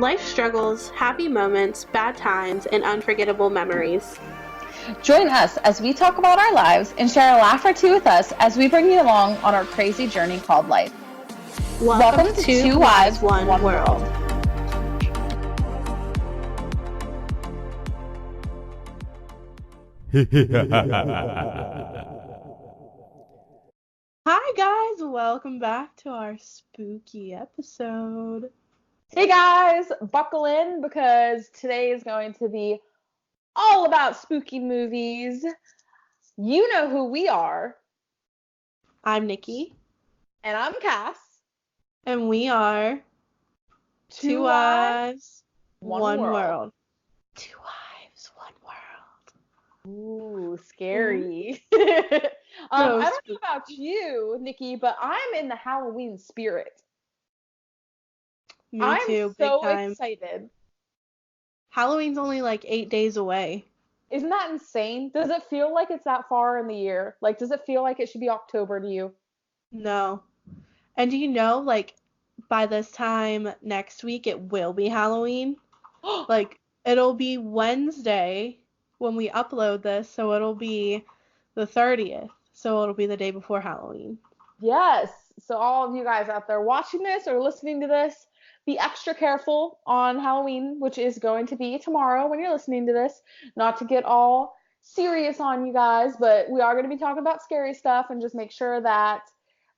Life struggles, happy moments, bad times, and unforgettable memories. Join us as we talk about our lives and share a laugh or two with us as we bring you along on our crazy journey called life. Welcome to Two Wives, One World. Hi guys, welcome back to our spooky episode. Hey guys, buckle in because today is going to be all about spooky movies. You know who we are. I'm Nikki. And I'm Cass. And we are Two Wives, One World. Two Wives, One World. Ooh, scary. I don't know about you, Nikki, but I'm in the Halloween spirit. Me too, I'm so excited. Halloween's only like 8 days away. Isn't that insane? Does it feel like it's that far in the year? Like, does it feel like it should be October to you? No. And do you know, like, by this time next week, it will be Halloween? Like, it'll be Wednesday when we upload this, so it'll be the 30th. So it'll be the day before Halloween. Yes. So all of you guys out there watching this or listening to this, be extra careful on Halloween, which is going to be tomorrow when you're listening to this. Not to get all serious on you guys, but we are going to be talking about scary stuff, and just make sure that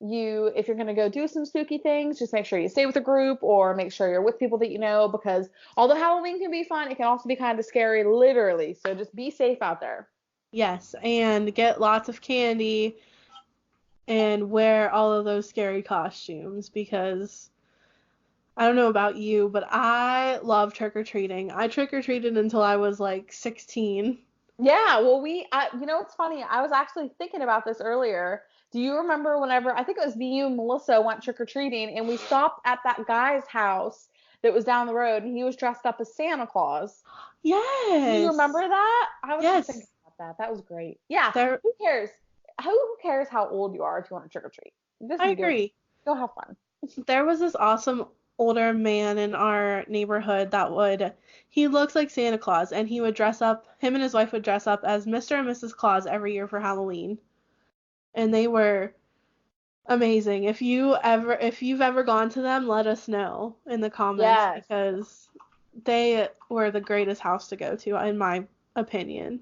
if you're going to go do some spooky things, just make sure you stay with a group or make sure you're with people that you know, because although Halloween can be fun, it can also be kind of scary, literally. So just be safe out there. Yes, and get lots of candy and wear all of those scary costumes, because I don't know about you, but I love trick-or-treating. I trick-or-treated until I was like 16. Yeah, well, you know, it's funny. I was actually thinking about this earlier. Do you remember whenever, I think it was me, you and Melissa went trick-or-treating, and we stopped at that guy's house that was down the road, and he was dressed up as Santa Claus? Yes. Do you remember that? I was just thinking about that. That was great. Yeah, who cares? Who cares how old you are if you want to trick-or-treat? I agree. Go have fun. There was this awesome older man in our neighborhood he looks like Santa Claus, and him and his wife would dress up as Mr. and Mrs. Claus every year for Halloween. And they were amazing. If you've ever gone to them, let us know in the comments, because they were the greatest house to go to, in my opinion.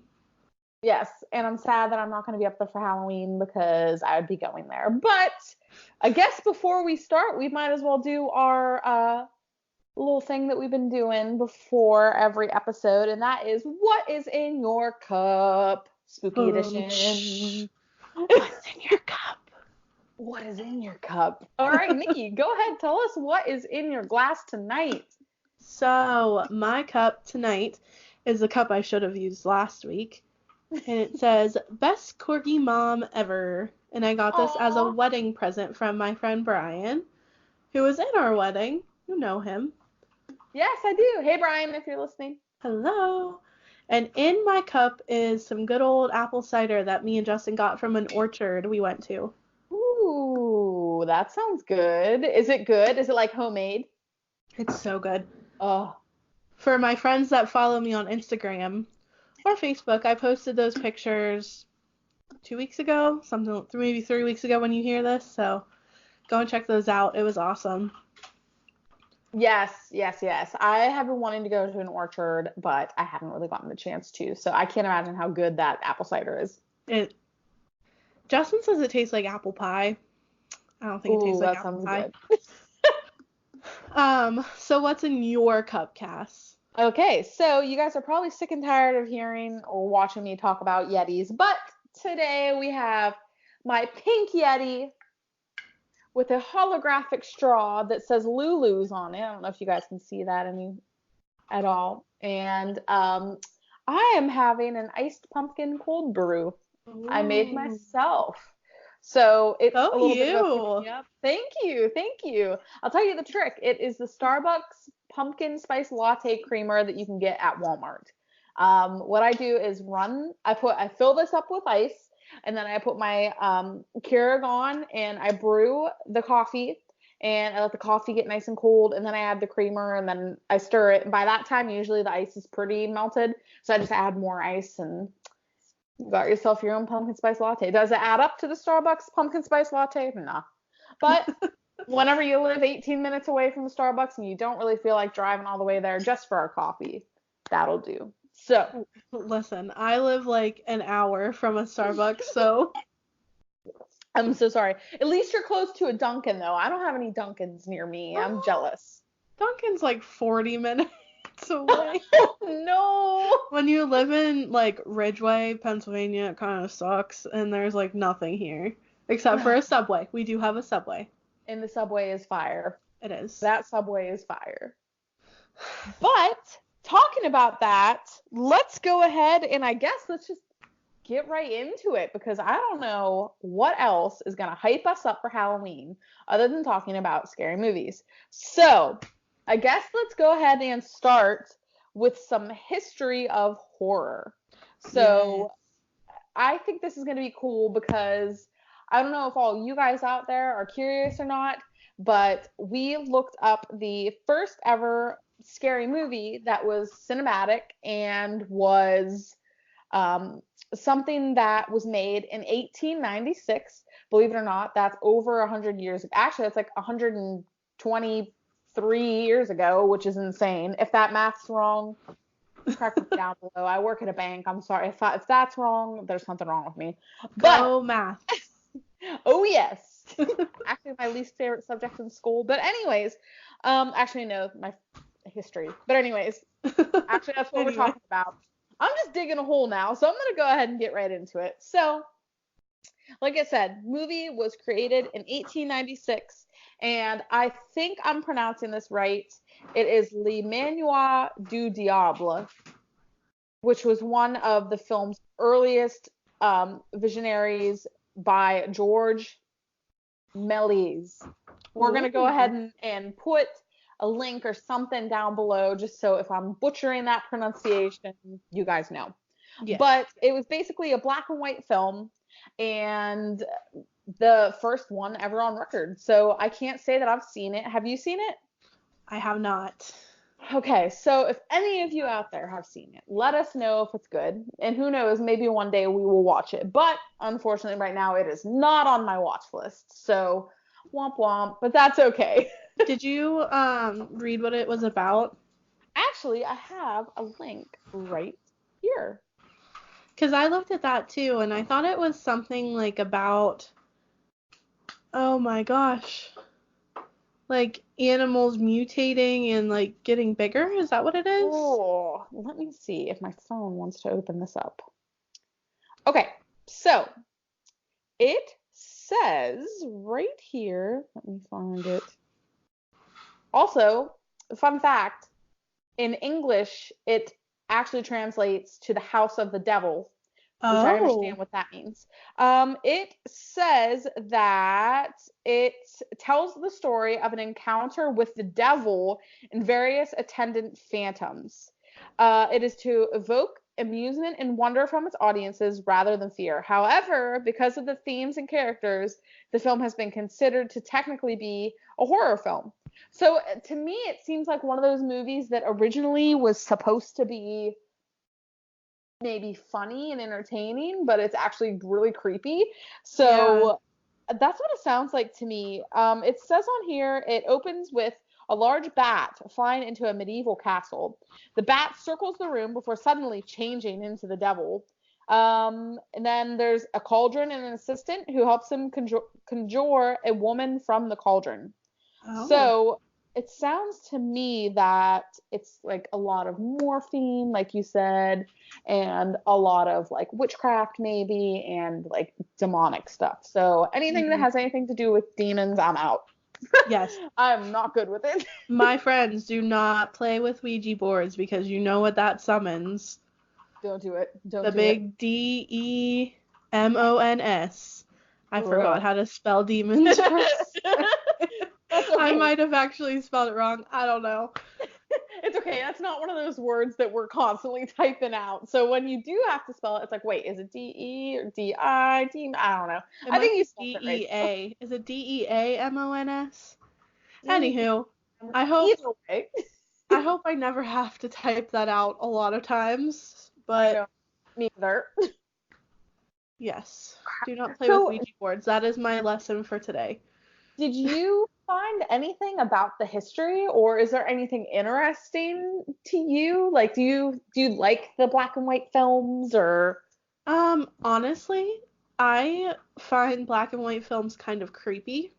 Yes, and I'm sad that I'm not going to be up there for Halloween because I would be going there. But I guess before we start, we might as well do our little thing that we've been doing before every episode, and that is what is in your cup? Spooky edition. What's in your cup? What is in your cup? All right, Nikki, go ahead. Tell us what is in your glass tonight. So my cup tonight is the cup I should have used last week. And it says, "Best Corgi Mom Ever." And I got this as a wedding present from my friend Brian, who was in our wedding. You know him. Yes, I do. Hey, Brian, if you're listening. Hello. And in my cup is some good old apple cider that me and Justin got from an orchard we went to. Ooh, that sounds good. Is it good? Is it like homemade? It's so good. Oh. For my friends that follow me on Instagram or Facebook, I posted those pictures 2 weeks ago, maybe 3 weeks ago when you hear this, so go and check those out. It was awesome. Yes. I have been wanting to go to an orchard, but I haven't really gotten the chance to, so I can't imagine how good that apple cider is. Justin says it tastes like apple pie. I don't think it tastes like apple pie. Good. So what's in your cup, Cass? Okay, so you guys are probably sick and tired of hearing or watching me talk about Yetis, but today we have my pink Yeti with a holographic straw that says Lulu's on it. I don't know if you guys can see that at all. And I am having an iced pumpkin cold brew. Ooh. I made myself. So it's a little bit of a pick-me-up. Thank you. I'll tell you the trick. It is the Starbucks pumpkin spice latte creamer that you can get at Walmart. What I do is I fill this up with ice, and then I put my Keurig on, and I brew the coffee, and I let the coffee get nice and cold, and then I add the creamer, and then I stir it. And by that time, usually the ice is pretty melted, so I just add more ice, and you got yourself your own pumpkin spice latte. Does it add up to the Starbucks pumpkin spice latte? Nah. But whenever you live 18 minutes away from the Starbucks and you don't really feel like driving all the way there just for our coffee, that'll do. So, Listen, I live like an hour from a Starbucks, so I'm so sorry. At least you're close to a Dunkin', though. I don't have any Dunkins near me. I'm jealous. Dunkin's like 40 minutes away. No. When you live in like Ridgeway, Pennsylvania, it kind of sucks, and there's like nothing here except for a Subway. We do have a Subway. And the Subway is fire. It is. That Subway is fire. But talking about that, let's go ahead and I guess let's just get right into it, because I don't know what else is going to hype us up for Halloween other than talking about scary movies. So I guess let's go ahead and start with some history of horror. So I think this is going to be cool because I don't know if all you guys out there are curious or not, but we looked up the first ever scary movie that was cinematic and was something that was made in 1896. Believe it or not, that's over 100 years. Actually, that's like 123 years ago, which is insane. If that math's wrong, correct me down below. I work at a bank. I'm sorry. If that's wrong, there's something wrong with me. Go math. Oh, yes. Actually, my least favorite subject in school. But anyways, actually, no, my history. But anyways, actually, that's what we're talking about. I'm just digging a hole now, so I'm going to go ahead and get right into it. So, like I said, movie was created in 1896, and I think I'm pronouncing this right. It is Le Manoir du Diable, which was one of the film's earliest visionaries by George Méliès. We're going to go ahead and put a link or something down below, just so if I'm butchering that pronunciation, you guys know. Yes. But it was basically a black and white film, and the first one ever on record. So I can't say that I've seen it. Have you seen it? I have not. Okay, so if any of you out there have seen it, let us know if it's good. And who knows, maybe one day we will watch it. But unfortunately, right now, it is not on my watch list. So womp womp, but that's okay. Did you read what it was about? Actually, I have a link right here. Because I looked at that too, and I thought it was something like about, oh my gosh, like animals mutating and like getting bigger. Is that what it is? Oh, let me see if my phone wants to open this up. Okay, so it says right here, let me find it. Also, fun fact, in English, it actually translates to the House of the Devil, which I understand what that means. It says that it tells the story of an encounter with the devil and various attendant phantoms. It is to evoke amusement and wonder from its audiences rather than fear. However, because of the themes and characters, the film has been considered to technically be a horror film. So to me, it seems like one of those movies that originally was supposed to be maybe funny and entertaining, but it's actually really creepy. So that's what it sounds like to me. It says on here, it opens with a large bat flying into a medieval castle. The bat circles the room before suddenly changing into the devil. And then there's a cauldron and an assistant who helps him conjure a woman from the cauldron. Oh. So it sounds to me that it's like a lot of morphine, like you said, and a lot of like witchcraft maybe, and like demonic stuff. So anything that has anything to do with demons, I'm out. Yes. I'm not good with it. My friends, do not play with Ouija boards because you know what that summons. Don't do it. Don't the do big it. DEMONS. I forgot how to spell demons. Okay. I might have actually spelled it wrong. I don't know. It's okay. That's not one of those words that we're constantly typing out. So when you do have to spell it, it's like, wait, is it D-E or D-I? I don't know. I think you spelled it right. D-E-A. Is it DEAMONS? Anywho, I hope Either way. I hope I never have to type that out a lot of times, I but don't neither. yes, do not play with So, Ouija boards. That is my lesson for today. did you find anything about the history, or is there anything interesting to you? Like, do you like the black and white films, or? Honestly, I find black and white films kind of creepy.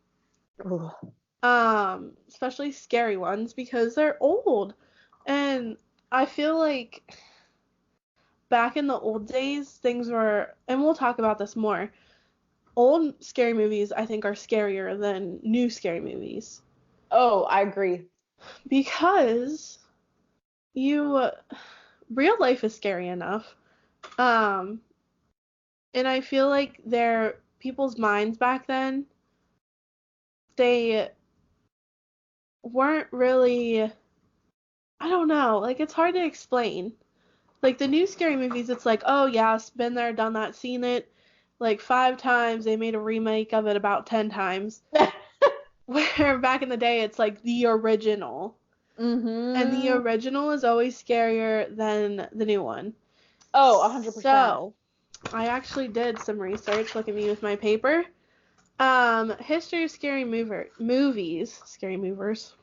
Ugh. Especially scary ones because they're old. And I feel like back in the old days, things were, and we'll talk about this more. Old scary movies, I think, are scarier than new scary movies Oh, I agree. because you, real life is scary enough. Um, and I feel like people's minds back then, they weren't really, I don't know, like it's hard to explain. Like the new scary movies, it's like, oh yeah, been there, done that, seen it like 5 times. They made a remake of it about 10 times. Where back in the day, it's like the original. And the Mm-hmm. original is always scarier than the new one. Oh, 100%. So, I actually did some research. Look at me with my paper. History of scary movies. Scary movers.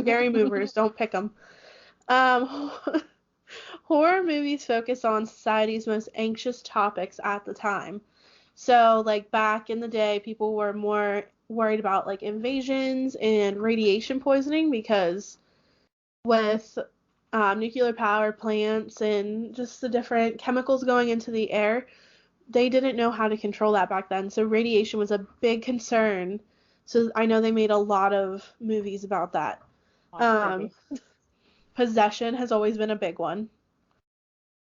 Scary movers. Don't pick them. Um, horror movies focus on society's most anxious topics at the time. So, like back in the day, people were more worried about like invasions and radiation poisoning because with nuclear power plants and just the different chemicals going into the air, they didn't know how to control that back then. So, radiation was a big concern. So, I know they made a lot of movies about that. That's Um, creepy. Possession has always been a big one.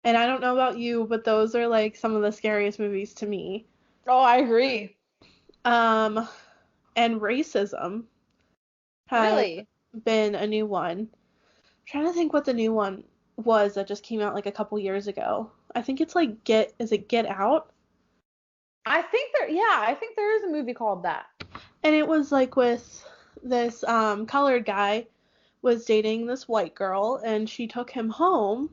And I don't know about you, but those are like some of the scariest movies to me. Oh, I agree. Um, and racism has Really? been a new one. I'm trying to think what the new one was that just came out like a couple years ago. I think it's like is it Get Out? I think there is a movie called that. And it was like with this colored guy was dating this white girl and she took him home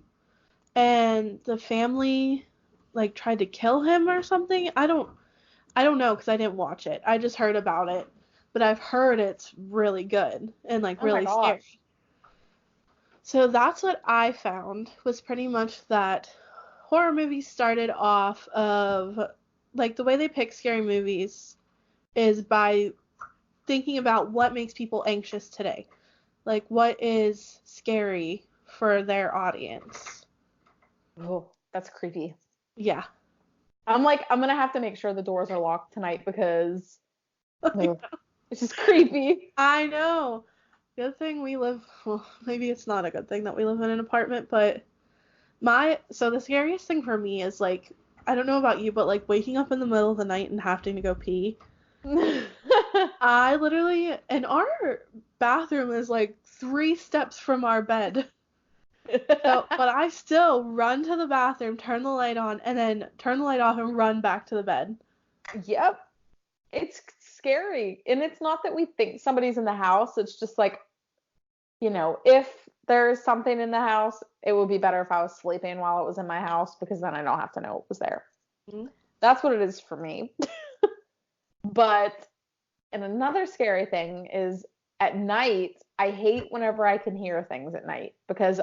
and the family like tried to kill him or something. I don't know because I didn't watch it. I just heard about it. But I've heard it's really good and like Oh my really gosh. scary. So that's what I found was pretty much that horror movies started off of like the way they pick scary movies is by thinking about what makes people anxious today. Like what is scary for their audience. Oh, that's creepy. Yeah. I'm gonna have to make sure the doors are locked tonight because ugh, it's just creepy. I know. Good thing we live, well, maybe it's not a good thing that we live in an apartment, but so the scariest thing for me is like, I don't know about you, but like waking up in the middle of the night and having to go pee. I literally, and our bathroom is like 3 steps from our bed. So, but I still run to the bathroom, turn the light on, and then turn the light off and run back to the bed. Yep. It's scary. And it's not that we think somebody's in the house. It's just like, if there's something in the house, it would be better if I was sleeping while it was in my house because then I don't have to know it was there. Mhm. That's what it is for me. But, and another scary thing is at night, I hate whenever I can hear things at night because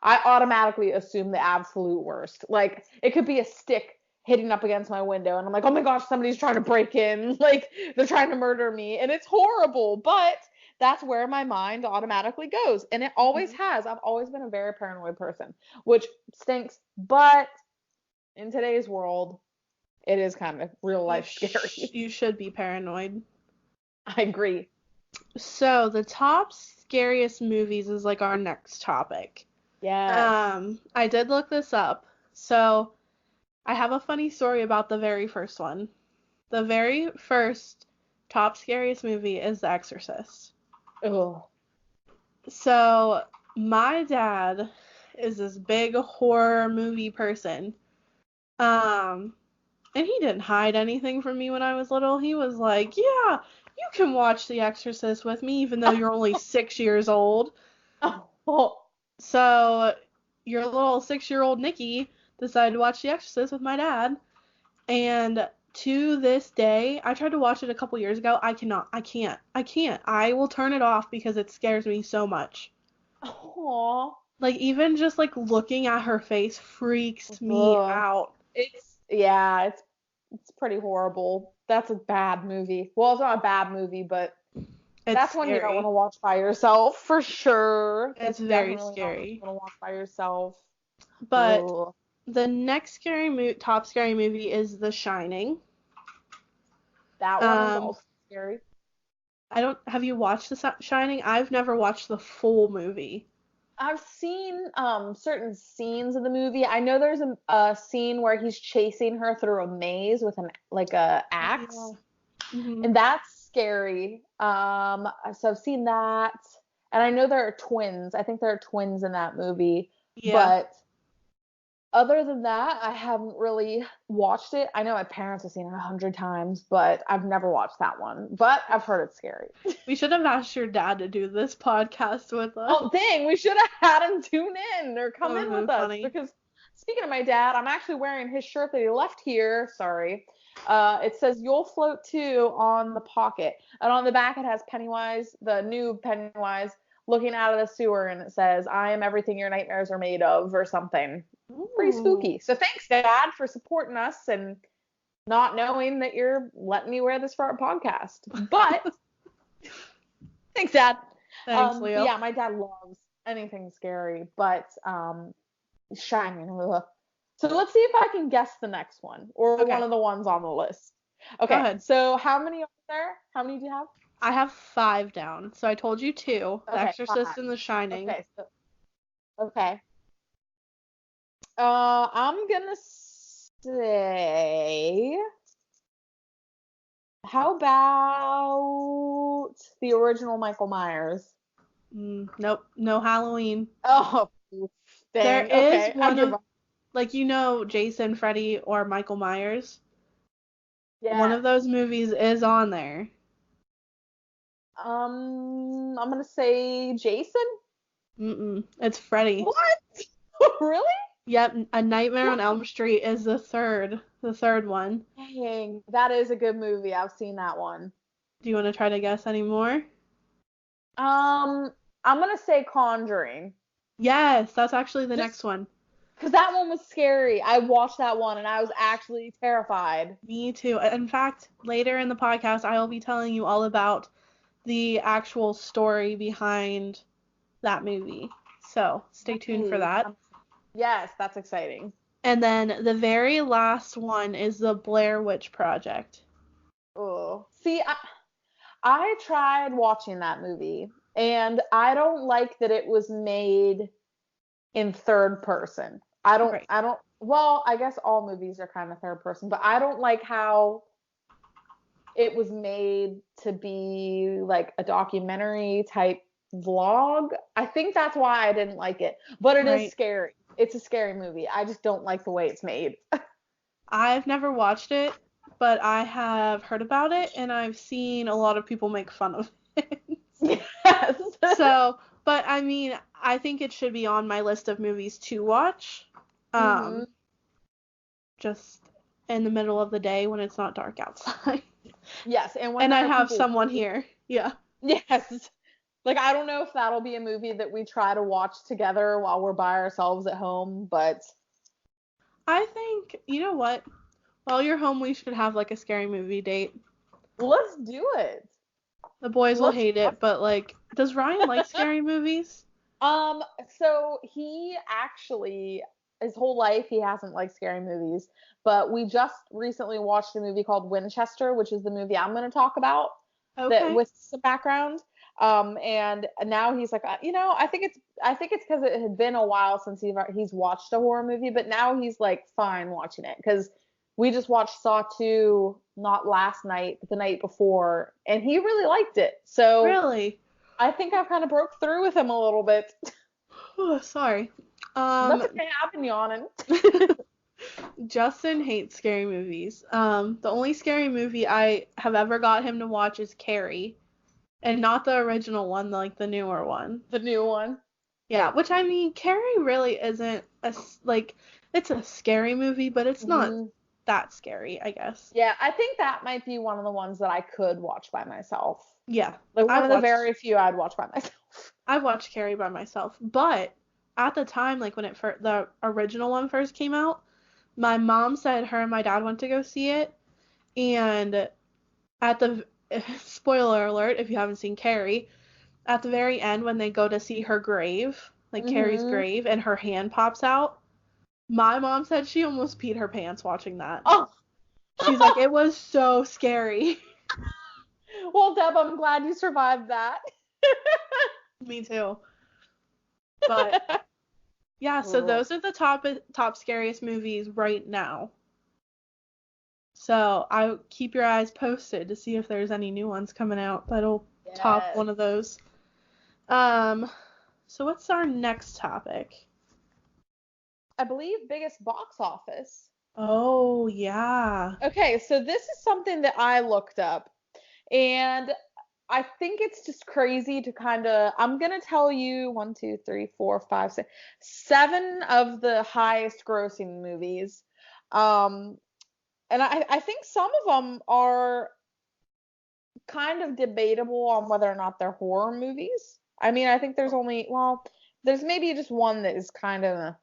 I automatically assume the absolute worst. Like, it could be a stick hitting up against my window, and I'm like, oh my gosh, somebody's trying to break in. Like, they're trying to murder me. And it's horrible, but that's where my mind automatically goes. And it always Mhm. has. I've always been a very paranoid person, which stinks. But in today's world, it is kind of real life scary. You should be paranoid. I agree. So the top scariest movies is like our next topic. Yes. I did look this up. So I have a funny story about the very first one. The very first top scariest movie is The Exorcist. Oh. So my dad is this big horror movie person. Um, And he didn't hide anything from me when I was little. He was like, yeah, you can watch The Exorcist with me, even though you're only 6 years old. Oh. So your little 6-year-old Nikki decided to watch The Exorcist with my dad. And to this day, I tried to watch it a couple years ago. I cannot. I can't. I can't. I will turn it off because it scares me so much. Aww. Like, even just, like, looking at her face freaks me Ugh. out. It's pretty horrible. That's a bad movie. Well, it's not a bad movie, but It's that's one you don't want scary. to watch by yourself for sure. It's That's very definitely not one you scary. want to watch by yourself. But Ugh. the next top scary movie is The Shining. That one is Um, also scary. have you watched The Shining? I've never watched the full movie. I've seen certain scenes of the movie. I know there's a scene where he's chasing her through a maze with a Oh, axe, yeah. Hmm. and that's scary. So I've seen that, and I know there are twins. I think there are twins in that movie, Yeah. but other than that, I haven't really watched it. I know my parents have seen it 100 times, but I've never watched that one. But I've heard it's scary. We should have asked your dad to do this podcast with us. Oh, dang, we should have had him tune in or That come would in have with been us funny. because speaking of my dad, I'm actually wearing his shirt that he left here. Sorry. It says "You'll Float Too" on the pocket, and on the back it has Pennywise, the new Pennywise, looking out of the sewer, and it says "I am everything your nightmares are made of" or something. Pretty Ooh. spooky. So thanks, Dad, for supporting us and not knowing that you're letting me wear this for our podcast. But thanks, Dad. Thanks, But Leo. yeah, my dad loves anything scary, but Shining. Ugh. So let's see if I can guess the next one or one Okay, of the ones on the list. go Okay, ahead. so how many are there? How many do you have? I have 5 down. So I told you 2, The Okay, Exorcist five. and The Shining. Okay, so okay. I'm gonna say, how about the original Michael Myers? Nope, no Halloween. Oh, There dang. is Okay, I one give of, up. like, Jason, Freddy, or Michael Myers. One of Yes. those movies is on there. I'm gonna say Jason. It's Freddy. What? Really? Yep, A Nightmare on What? Elm Street is the third one. Dang, that is a good movie. I've seen that one. Do you want to try to guess any more? Um, I'm gonna say Conjuring. Yes, that's actually the next Just one. because that one was scary. I watched that one and I was actually terrified. Me too. In fact, later in the podcast, I will be telling you all about the actual story behind that movie. So stay tuned for Nice. that. Yes, that's exciting. And then the very last one is the Blair Witch Project. Oh, see, I tried watching that movie and I don't like that it was made in third person. Right. Well, I guess all movies are kind of third person, but I don't like how it was made to be like a documentary type vlog. I think that's why I didn't like it. But it is Right. scary. It's a scary movie. I just don't like the way it's made. I've never watched it, but I have heard about it and I've seen a lot of people make fun of it. Yes. So, but I mean, I think it should be on my list of movies to watch. Hmm. Um, just in the middle of the day when it's not dark outside. Yes, and when And I there are have people someone here. Yeah. yes. Like I don't know if that'll be a movie that we try to watch together while we're by ourselves at home, but I think, you know what? While you're home, we should have like a scary movie date. let's do it. The boys will Let's hate watch. it, but like, does Ryan like scary movies? Um, so he actually, his whole life, he hasn't liked scary movies. But we just recently watched a movie called Winchester, which is the movie I'm going to talk about, that Okay. with some background. And now he's like, I think it's because it had been a while since he's watched a horror movie, but now he's like fine watching it because we just watched Saw 2 not last night, but the night before, and he really liked it. So Really? I think I've kind of broke through with him a little bit. Oh, sorry. That's Um, okay. I've been yawning. Justin hates scary movies. The only scary movie I have ever got him to watch is Carrie, and not the original one, like the newer one. The new one. Yeah, which I mean, Carrie really isn't like it's a scary movie, but it's not Hmm. that scary, I guess. Yeah, I think that might be one of the ones that I could watch by myself. Yeah, Like one I've of the watched very few I'd watch by myself. I've watched Carrie by myself, but at the time, like when the original one first came out, my mom said her and my dad went to go see it, and at the spoiler alert if you haven't seen Carrie, at the very end when they go to see her grave, like Carrie's Hmm. grave, and her hand pops out, my mom said she almost peed her pants watching that. Oh, She's like, it was so scary. well, Deb, I'm glad you survived that. Me too. But yeah, so those are the top scariest movies right now. So I keep your eyes posted to see if there's any new ones coming out that'll top Yes. one of those. Um, so what's our next topic? I believe biggest box office. Oh, yeah. Okay, so this is something that I looked up, and I think it's just crazy to kind of. I'm gonna tell you one, two, three, four, five, six, seven of the highest grossing movies. Um, and I think some of them are kind of debatable on whether or not they're horror movies. I mean, I think there's only, well, there's maybe just one that is kind of,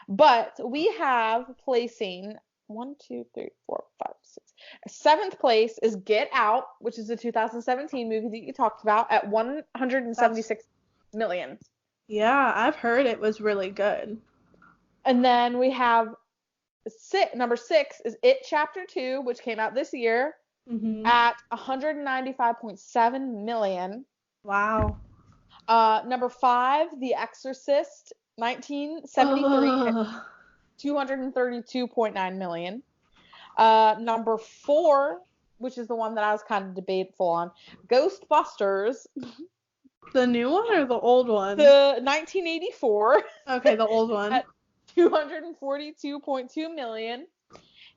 but we have placing one, two, three, four, five, six. Seventh place is Get Out, which is a 2017 movie that you talked about at That's 176 million. Yeah, I've heard it was really good. And then we have number 6 is It Chapter 2, which came out this year Mhm. at 195.7 million. Wow. Number 5, The Exorcist, 1973 at Ugh. 232.9 million. Number 4, which is the one that I was kind of debateful on, Ghostbusters, The new one or the old one? the 1984 Okay, the old one. at 242.2 million.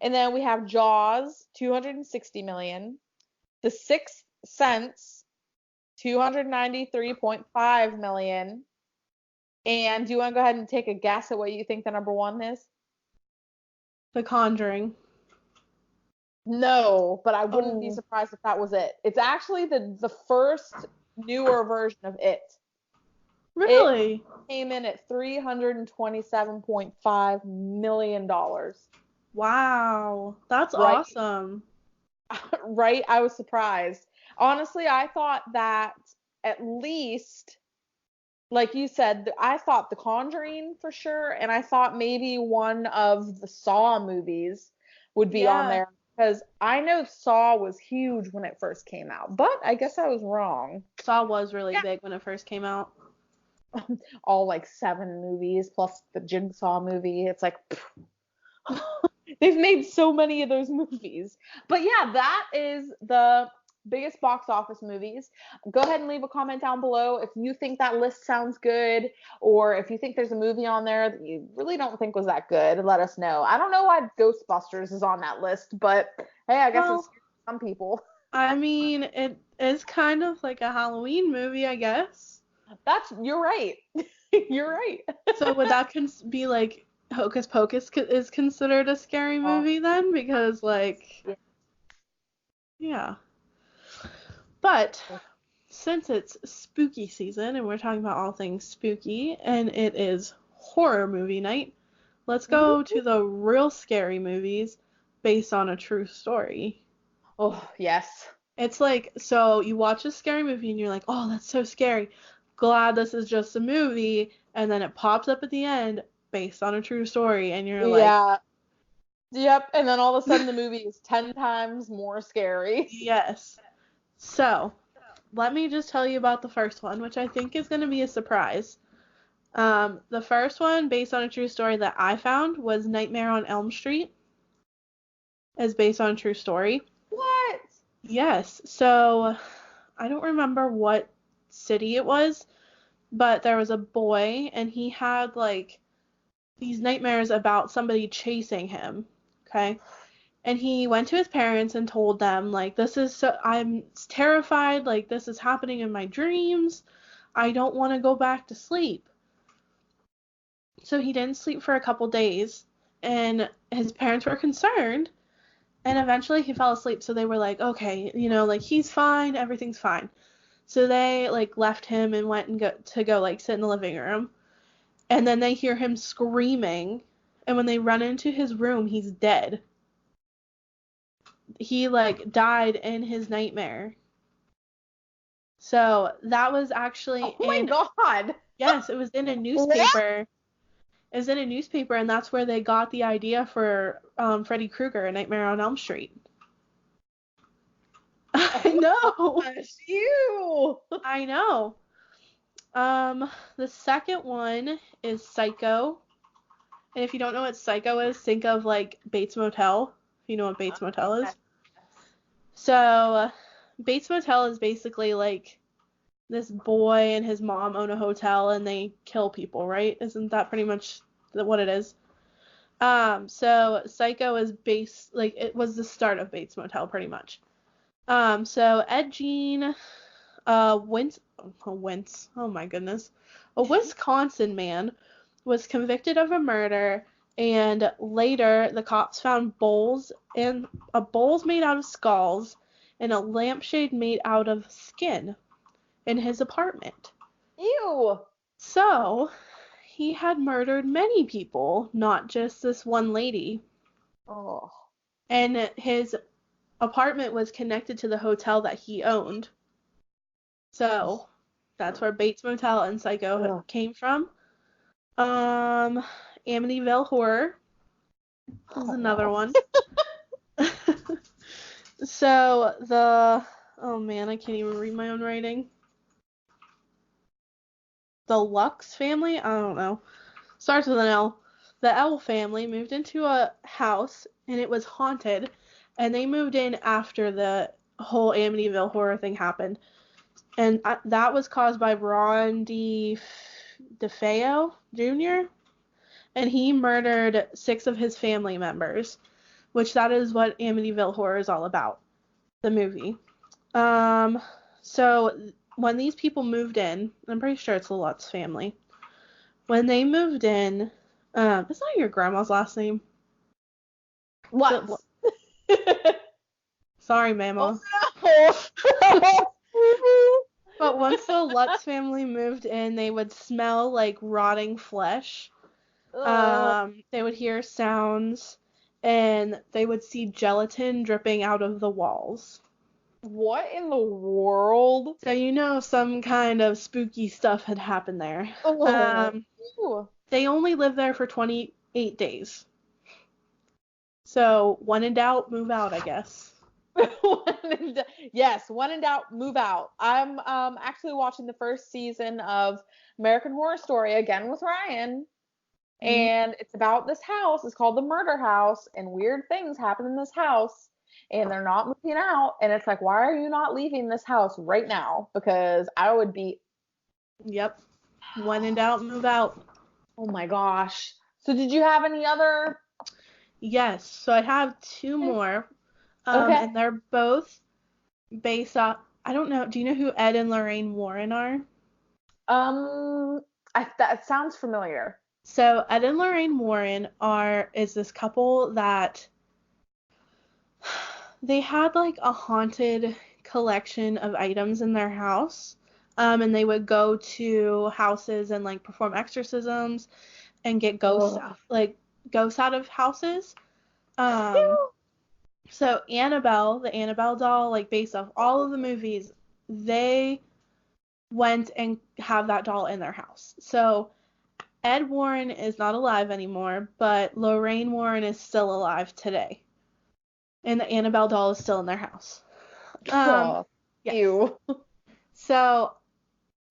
And then we have Jaws, 260 million. The Sixth Sense, 293.5 million. And do you want to go ahead and take a guess at what you think the number 1 is? The Conjuring. No, but I wouldn't be Oh, surprised if that was it. It's actually the first newer version of it. It really? came in at $327.5 million. Wow. That's Right? awesome. Right? I was surprised. Honestly, I thought that at least, like you said, I thought The Conjuring for sure, and I thought maybe one of the Saw movies would be on Yeah. there because I know Saw was huge when it first came out, but I guess I was wrong. Saw was really Yeah. big when it first came out. All like 7 movies plus the Jigsaw movie. It's like they've made so many of those movies. But yeah, that is the biggest box office movies. Go ahead and leave a comment down below if you think that list sounds good, or if you think there's a movie on there that you really don't think was that good. Let us know. I don't know why Ghostbusters is on that list, but hey, I guess it's Well, some people. I mean, it is kind of like a Halloween movie, I guess. You're right. You're right. So would that be like Hocus Pocus is considered a scary Oh, movie then? Because like, yeah. yeah. But since it's spooky season and we're talking about all things spooky and it is horror movie night, let's go Mhm. to the real scary movies based on a true story. Oh, yes. It's like, so you watch a scary movie and you're like, oh, that's so scary. Glad this is just a movie. And then it pops up at the end based on a true story. And you're like, Yeah. Yep. And then all of a sudden the movie is 10 times more scary. yes. So let me just tell you about the first one, which I think is going to be a surprise. The first one, based on a true story that I found, was Nightmare on Elm Street, is based on a true story. What? Yes. So I don't remember what city it was, but there was a boy and he had like these nightmares about somebody chasing him. Okay. And he went to his parents and told them, like, I'm terrified, like, this is happening in my dreams. I don't want to go back to sleep. So he didn't sleep for a couple days, and his parents were concerned, and eventually he fell asleep. So they were like, okay, like, he's fine, everything's fine. So they, like, left him and went and go like, sit in the living room. And then they hear him screaming, and when they run into his room, he's dead. He, like, died in his nightmare. So that was actually Oh my God. yes, it was in a newspaper. It was in a newspaper, and that's where they got the idea for Freddy Krueger, A Nightmare on Elm Street. I know. Gosh, you. I know. The second one is Psycho. And if you don't know what Psycho is, think of, like, Bates Motel. If you know what Bates Motel is. So, Bates Motel is basically, like, this boy and his mom own a hotel and they kill people, right? Isn't that pretty much what it is? So Psycho is based, like, it was the start of Bates Motel pretty much. So Ed Gein, oh my goodness, a Wisconsin man was convicted of a murder, and later the cops found bowls made out of skulls and a lampshade made out of skin in his apartment. Ew. So he had murdered many people, not just this one lady. Oh. And his apartment was connected to the hotel that he owned. So that's where Bates Motel and Psycho came from. Amityville Horror is another one. So oh man, I can't even read my own writing. The Lux family? I don't know. Starts with an L. The L family moved into a house, and it was haunted, and they moved in after the whole Amityville horror thing happened. And that was caused by Ron DeFeo Jr., and he murdered 6 of his family members, which that is what Amityville Horror is all about, the movie. So when these people moved in, I'm pretty sure it's the Lutz family. When they moved in, it's not your grandma's last name. What? Sorry, Mama. Oh, no. But once the Lutz family moved in, they would smell like rotting flesh. They would hear sounds, and they would see gelatin dripping out of the walls. What in the world? So some kind of spooky stuff had happened there. Oh. They only lived there for 28 days. So, when in doubt, move out, I guess. Yes, when in doubt, move out. I'm actually watching the first season of American Horror Story again with Ryan. And it's about this house. It's called the Murder House, and weird things happen in this house, and they're not moving out. And it's like, why are you not leaving this house right now? Because I would be. Yep. When in doubt, move out. Oh my gosh. So did you have any other? Yes. So I have 2 more. Okay. And they're both based off. I don't know. Do you know who Ed and Lorraine Warren are? That sounds familiar. So Ed and Lorraine Warren is this couple that they had, like, a haunted collection of items in their house. And they would go to houses and, like, perform exorcisms and get ghosts out of houses. So Annabelle, the Annabelle doll, like, based off all of the movies, they went and have that doll in their house. So Ed Warren is not alive anymore, but Lorraine Warren is still alive today. And the Annabelle doll is still in their house. Yes. Ew. So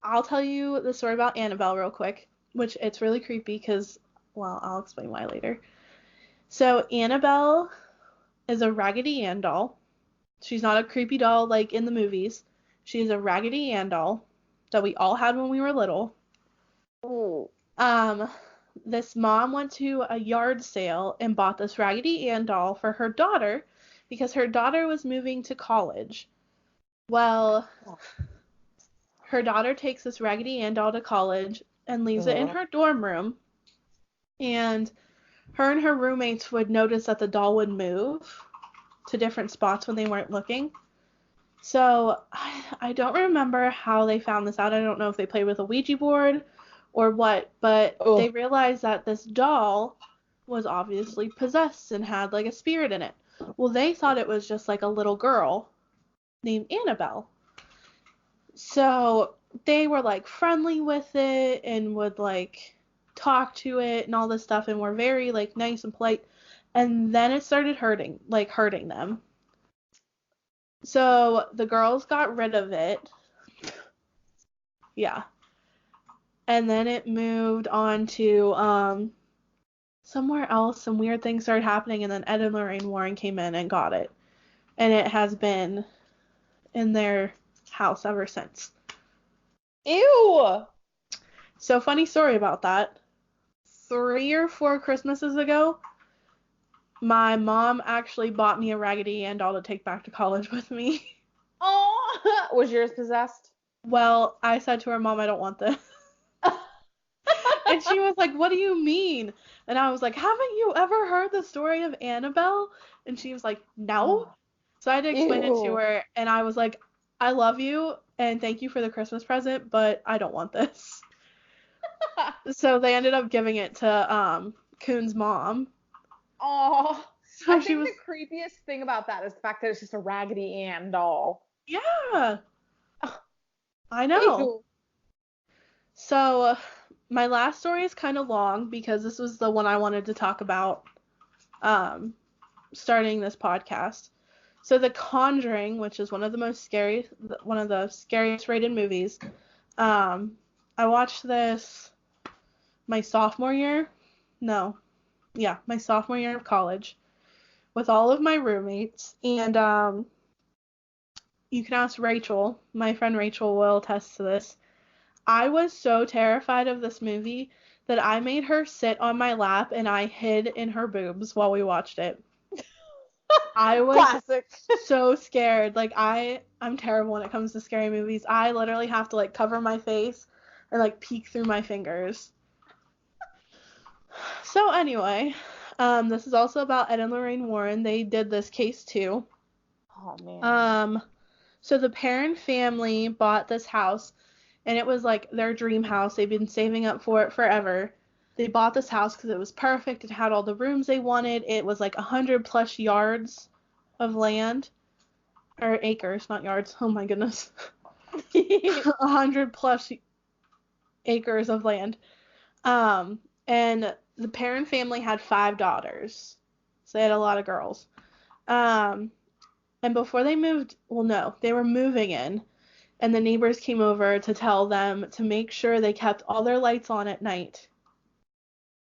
I'll tell you the story about Annabelle real quick, which it's really creepy because, well, I'll explain why later. So Annabelle is a Raggedy Ann doll. She's not a creepy doll like in the movies. She's a Raggedy Ann doll that we all had when we were little. Ooh. this mom went to a yard sale and bought this Raggedy Ann doll for her daughter because her daughter was moving to college. Well, her daughter takes this Raggedy Ann doll to college and leaves it in her dorm room. And her roommates would notice that the doll would move to different spots when they weren't looking. So I don't remember how they found this out. I don't know if they played with a Ouija board or what, but they realized that this doll was obviously possessed and had like a spirit in it. Well, they thought it was just like a little girl named Annabelle. So they were like friendly with it and would like talk to it and all this stuff and were very like nice and polite. And then it started hurting them. So the girls got rid of it. Yeah. And then it moved on to somewhere else. Some weird things started happening, and then Ed and Lorraine Warren came in and got it. And it has been in their house ever since. Ew! So funny story about that. 3 or 4 Christmases ago, my mom actually bought me a Raggedy Ann doll to take back to college with me. Oh, was yours possessed? Well, I said to her, Mom, I don't want this. And she was like, what do you mean? And I was like, haven't you ever heard the story of Annabelle? And she was like, no. So I had to explain it to her, and I was like, I love you, and thank you for the Christmas present, but I don't want this. So they ended up giving it to Coon's mom. Oh, So I think the creepiest thing about that is the fact that it's just a Raggedy Ann doll. Yeah. I know. Ew. So my last story is kind of long because this was the one I wanted to talk about starting this podcast. So The Conjuring, which is one of the scariest rated movies. I watched this my sophomore year. No. Yeah, my sophomore year of college with all of my roommates. And you can ask Rachel. My friend Rachel will attest to this. I was so terrified of this movie that I made her sit on my lap and I hid in her boobs while we watched it. I was Classic. so scared. Like I'm terrible when it comes to scary movies. I literally have to like cover my face and like peek through my fingers. So anyway, this is also about Ed and Lorraine Warren. They did this case too. Oh man. So the Perrin family bought this house, and it was like their dream house. They've been saving up for it forever. They bought this house because it was perfect. It had all the rooms they wanted. It was like 100+ yards of land, or acres, not yards. Oh my goodness. 100+ acres of land. And the Perrin family had 5 daughters. So they had a lot of girls. And before they moved, well, no, they were moving in, and the neighbors came over to tell them to make sure they kept all their lights on at night.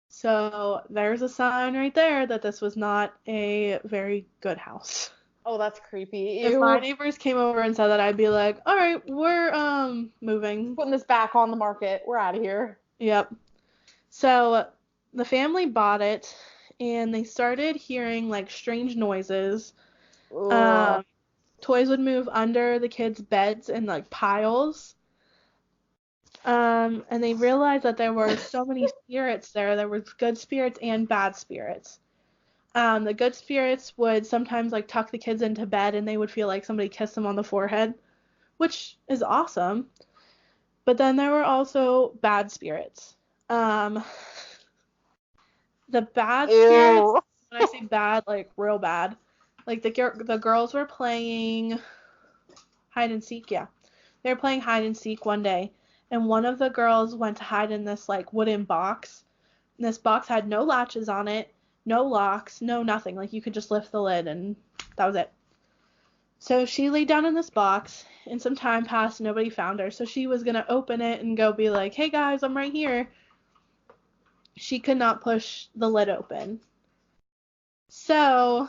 So there's a sign right there that this was not a very good house. Oh, that's creepy. If my neighbors came over and said that, I'd be like, all right, we're moving. Putting this back on the market. We're out of here. Yep. So the family bought it, and they started hearing like strange noises. Toys would move under the kids' beds in like piles. And they realized that there were so many spirits there. There was good spirits and bad spirits. The good spirits would sometimes like tuck the kids into bed, and they would feel like somebody kissed them on the forehead, which is awesome. But then there were also bad spirits. The bad spirits, when I say bad, like real bad, like the girls were playing hide and seek. Yeah, they were playing hide and seek one day, and one of the girls went to hide in this like wooden box. And this box had no latches on it, no locks, no nothing. Like you could just lift the lid and that was it. So she laid down in this box, and some time passed and nobody found her. So she was gonna open it and go be like, hey guys, I'm right here. She could not push the lid open. So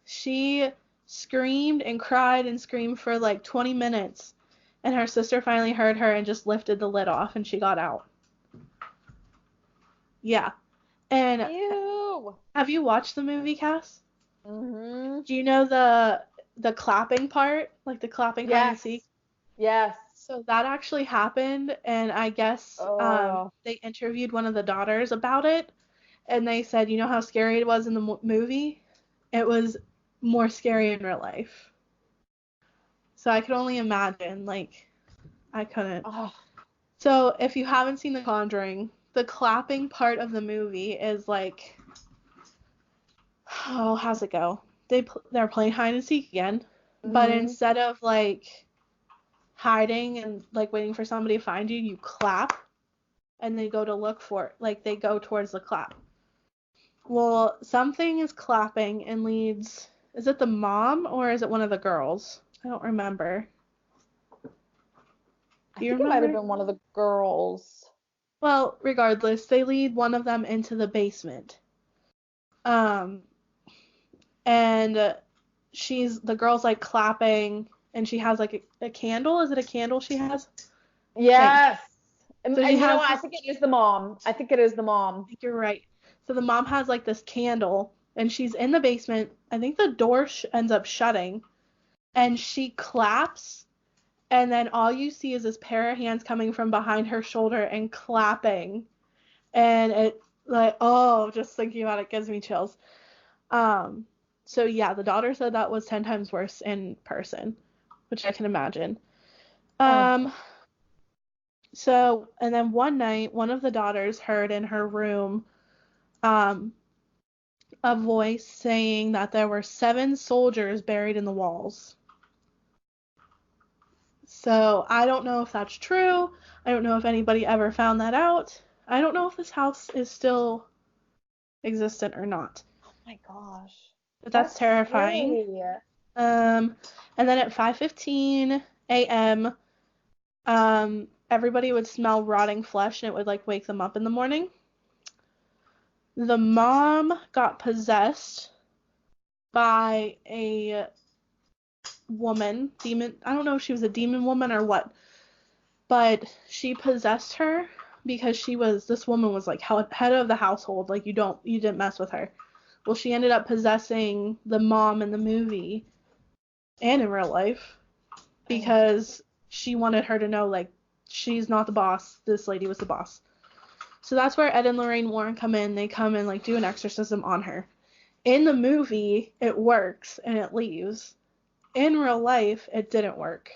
she screamed and cried and screamed for like 20 minutes. And her sister finally heard her and just lifted the lid off, and she got out. Yeah. And Ew. have you watched the movie, Cass? Mhm. Do you know the clapping part? Like the clapping hide and Yes. seek? Yes. So that actually happened, and I guess Oh. they interviewed one of the daughters about it, and they said, you know how scary it was in the movie? It was more scary in real life. So I could only imagine, like, I couldn't. Oh. So if you haven't seen The Conjuring, the clapping part of the movie is like, oh, how's it go? They're playing hide and seek again, but Mhm. instead of like hiding and like waiting for somebody to find you, you clap and they go to look for it. Like they go towards the clap. Well, something is clapping and leads. Is it the mom or is it one of the girls? I don't remember. I Do you think it might have remember? been one of the girls. Well, regardless, they lead one of them into the basement. Um, and the girl's like clapping and she has like a candle. Is it a candle she has? Thing. Yes. And So she you know has what? I this. think it is the mom. I think it is the I mom. think you're right. So the mom has like this candle and she's in the basement. I think the door ends up shutting and she claps and then all you see is this pair of hands coming from behind her shoulder and clapping. And it like, oh, just thinking about it gives me chills. Um so yeah, the daughter said that was 10 times worse in person, which I can imagine. Oh. Um so and then one night one of the daughters heard in her room um a voice saying that there were 7 soldiers buried in the walls. So I don't know if that's true. I don't know if anybody ever found that out. I don't know if this house is still existent or not. Oh my gosh. But that's That's terrifying. scary. And then at 5:15 a.m., everybody would smell rotting flesh and it would like wake them up in the morning. The mom got possessed by a woman, demon. I don't know if she was a demon woman or what, but she possessed her because this woman was like head of the household. Like you didn't mess with her. Well, she ended up possessing the mom in the movie and in real life Oh. because she wanted her to know like she's not the boss. This lady was the boss. So that's where Ed and Lorraine Warren come in. They come and like do an exorcism on her. In the movie, it works and it leaves. In real life, it didn't work.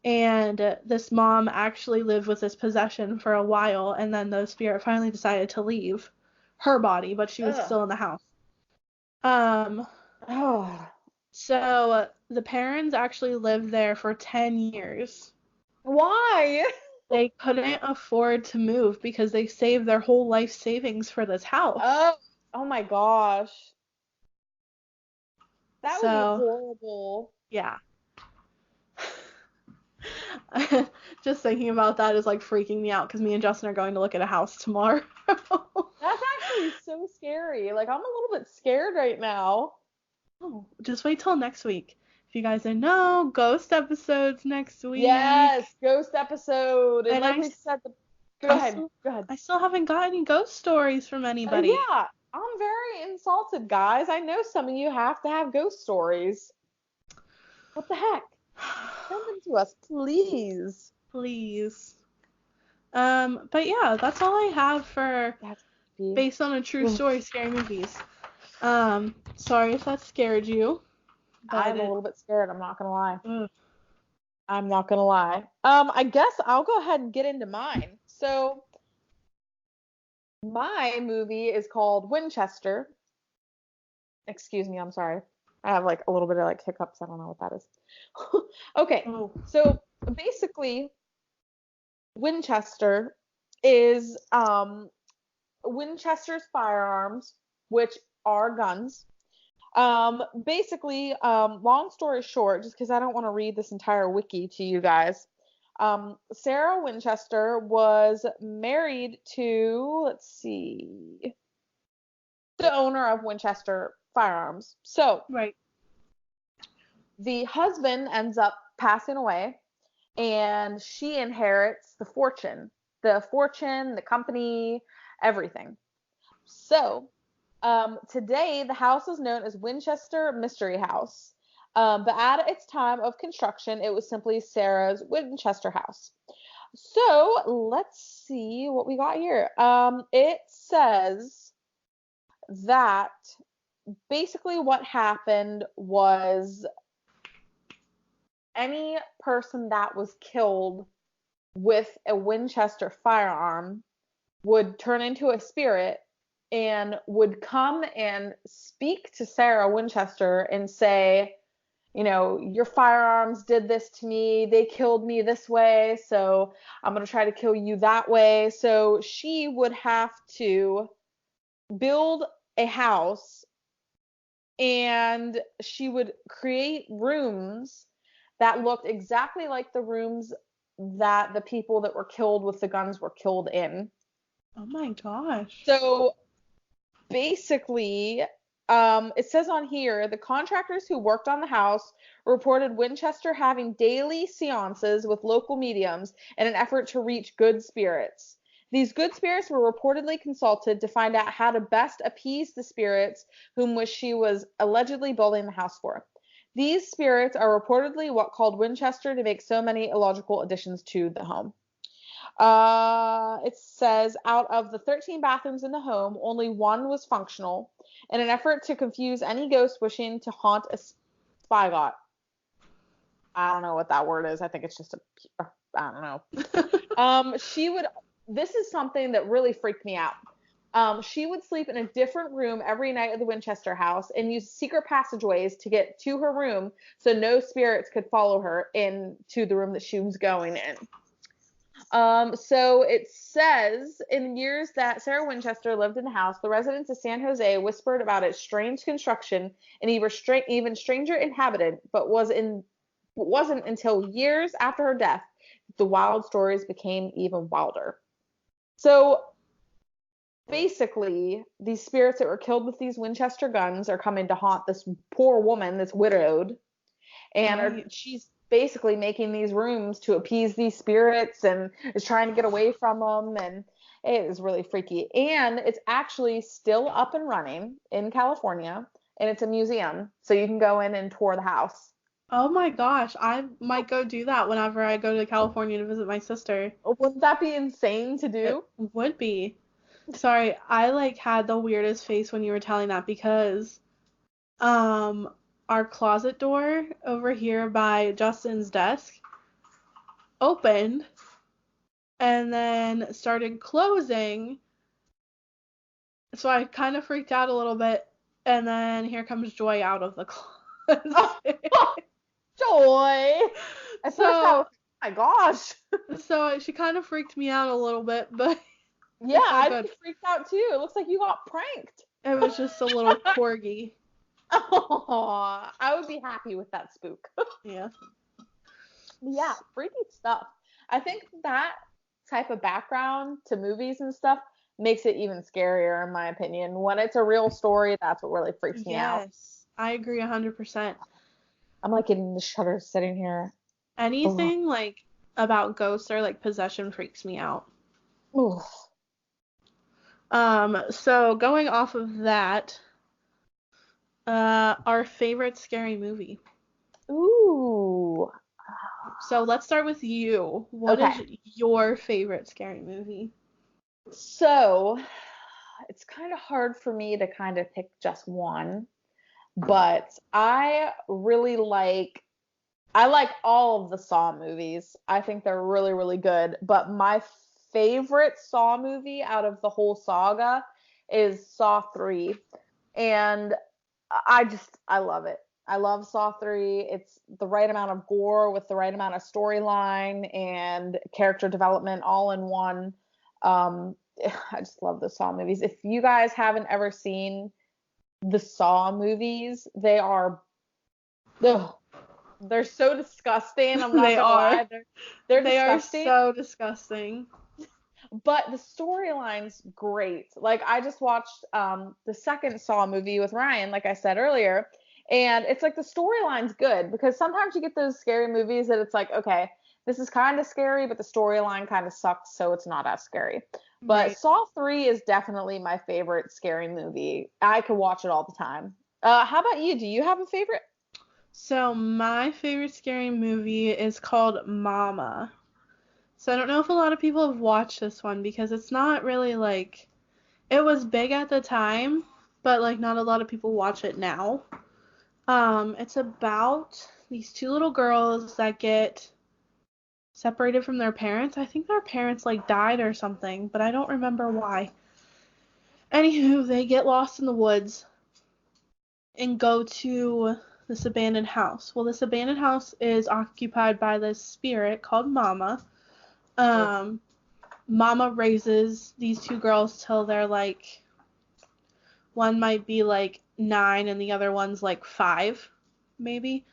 And this mom actually lived with this possession for a while, and then the spirit finally decided to leave her body, but she was Ugh. still in the house. Um, Oh. so the parents actually lived there for 10 years. Why? They couldn't afford to move because they saved their whole life savings for this house. Oh. Oh my gosh. That would be So, horrible. yeah. Just thinking about that is like freaking me out because me and Justin are going to look at a house tomorrow. That's actually so scary. Like, I'm a little bit scared right now. Oh, just wait till next week. If you guys didn't know, ghost episodes next week. Yes, ghost episode. And And like we said, go ahead. Go ahead. I still haven't got any ghost stories from anybody. Yeah, I'm very insulted, guys. I know some of you have to have ghost stories. What the heck? Send them to us, please. Please. But yeah, that's all I have for That's creepy. based on a true Ugh. story scary movies. Sorry if that scared you, but I'm a little bit scared, I'm not gonna lie. ugh. I'm not gonna lie. I guess I'll go ahead and get into mine. So my movie is called Winchester. Excuse me, I'm sorry. I have like a little bit of like hiccups. I don't know what that is. Okay, Oh, so basically, Winchester is Winchester's firearms, which are guns. Basically, long story short, just because I don't want to read this entire wiki to you guys, Sarah Winchester was married to, let's see, the owner of Winchester Firearms. So right. the husband ends up passing away, and she inherits the fortune, the company, everything. So, today the house is known as Winchester Mystery House. But at its time of construction, it was simply Sarah's Winchester house. So let's see what we got here. It says that basically what happened was any person that was killed with a Winchester firearm would turn into a spirit and would come and speak to Sarah Winchester and say, you know, your firearms did this to me. They killed me this way, so I'm going to try to kill you that way. So she would have to build a house, and she would create rooms that looked exactly like the rooms that the people that were killed with the guns were killed in. Oh my gosh. So basically, it says on here, the contractors who worked on the house reported Winchester having daily seances with local mediums in an effort to reach good spirits. These good spirits were reportedly consulted to find out how to best appease the spirits whom she was allegedly building the house for. These spirits are reportedly what called Winchester to make so many illogical additions to the home. It says out of the 13 bathrooms in the home, only one was functional in an effort to confuse any ghost wishing to haunt a spigot. I don't know what that word is. I think it's just I don't know. This is something that really freaked me out. She would sleep in a different room every night at the Winchester house and use secret passageways to get to her room so no spirits could follow her into the room that she was going in. So it says in years that Sarah Winchester lived in the house, the residents of San Jose whispered about its strange construction and even stranger inhabitant, but wasn't until years after her death that the wild stories became even wilder. So basically, these spirits that were killed with these Winchester guns are coming to haunt this poor woman that's widowed, and she's basically making these rooms to appease these spirits and is trying to get away from them, and it is really freaky. And it's actually still up and running in California, and it's a museum, so you can go in and tour the house. Oh my gosh, I might go do that whenever I go to California to visit my sister. Wouldn't that be insane to do? It would be. Sorry, I like had the weirdest face when you were telling that because our closet door over here by Justin's desk opened and then started closing. So I kind of freaked out a little bit, and then here comes Joy out of the closet. Joy! At first I was, oh my gosh. So she kind of freaked me out a little bit, but yeah, I'd be freaked out too. It looks like you got pranked. It was just a little corgi. Oh, I would be happy with that spook. Yeah. Yeah, freaky stuff. I think that type of background to movies and stuff makes it even scarier, in my opinion. When it's a real story, that's what really freaks me out. Yes, I agree 100%. I'm like getting the shudders sitting here. Anything like about ghosts or like possession freaks me out. Oof. So going off of that, our favorite scary movie. Ooh. So let's start with you. What is your favorite scary movie? So it's kind of hard for me to kind of pick just one, but I like all of the Saw movies. I think they're really, really good. But my favorite Saw movie out of the whole saga is Saw 3. And I love it. I love Saw 3. It's the right amount of gore with the right amount of storyline and character development all in one. I just love the Saw movies. If you guys haven't ever seen the Saw movies, they're so disgusting. I'm not gonna lie. They're disgusting. Are so disgusting. But the storyline's great. Like, I just watched the second Saw movie with Ryan, like I said earlier, and it's like the storyline's good because sometimes you get those scary movies that it's like, okay, this is kind of scary, but the storyline kind of sucks, so it's not as scary. But Right. Saw 3 is definitely my favorite scary movie. I could watch it all the time. How about you? Do you have a favorite? So my favorite scary movie is called Mama. So I don't know if a lot of people have watched this one because it's not really like it was big at the time, but like not a lot of people watch it now. It's about these two little girls that get separated from their parents. I think their parents like died or something, but I don't remember why. Anywho, they get lost in the woods and go to this abandoned house. Well, this abandoned house is occupied by this spirit called Mama. Oh. Um, Mama raises these two girls till they're like, one might be like 9 and the other one's like 5, maybe.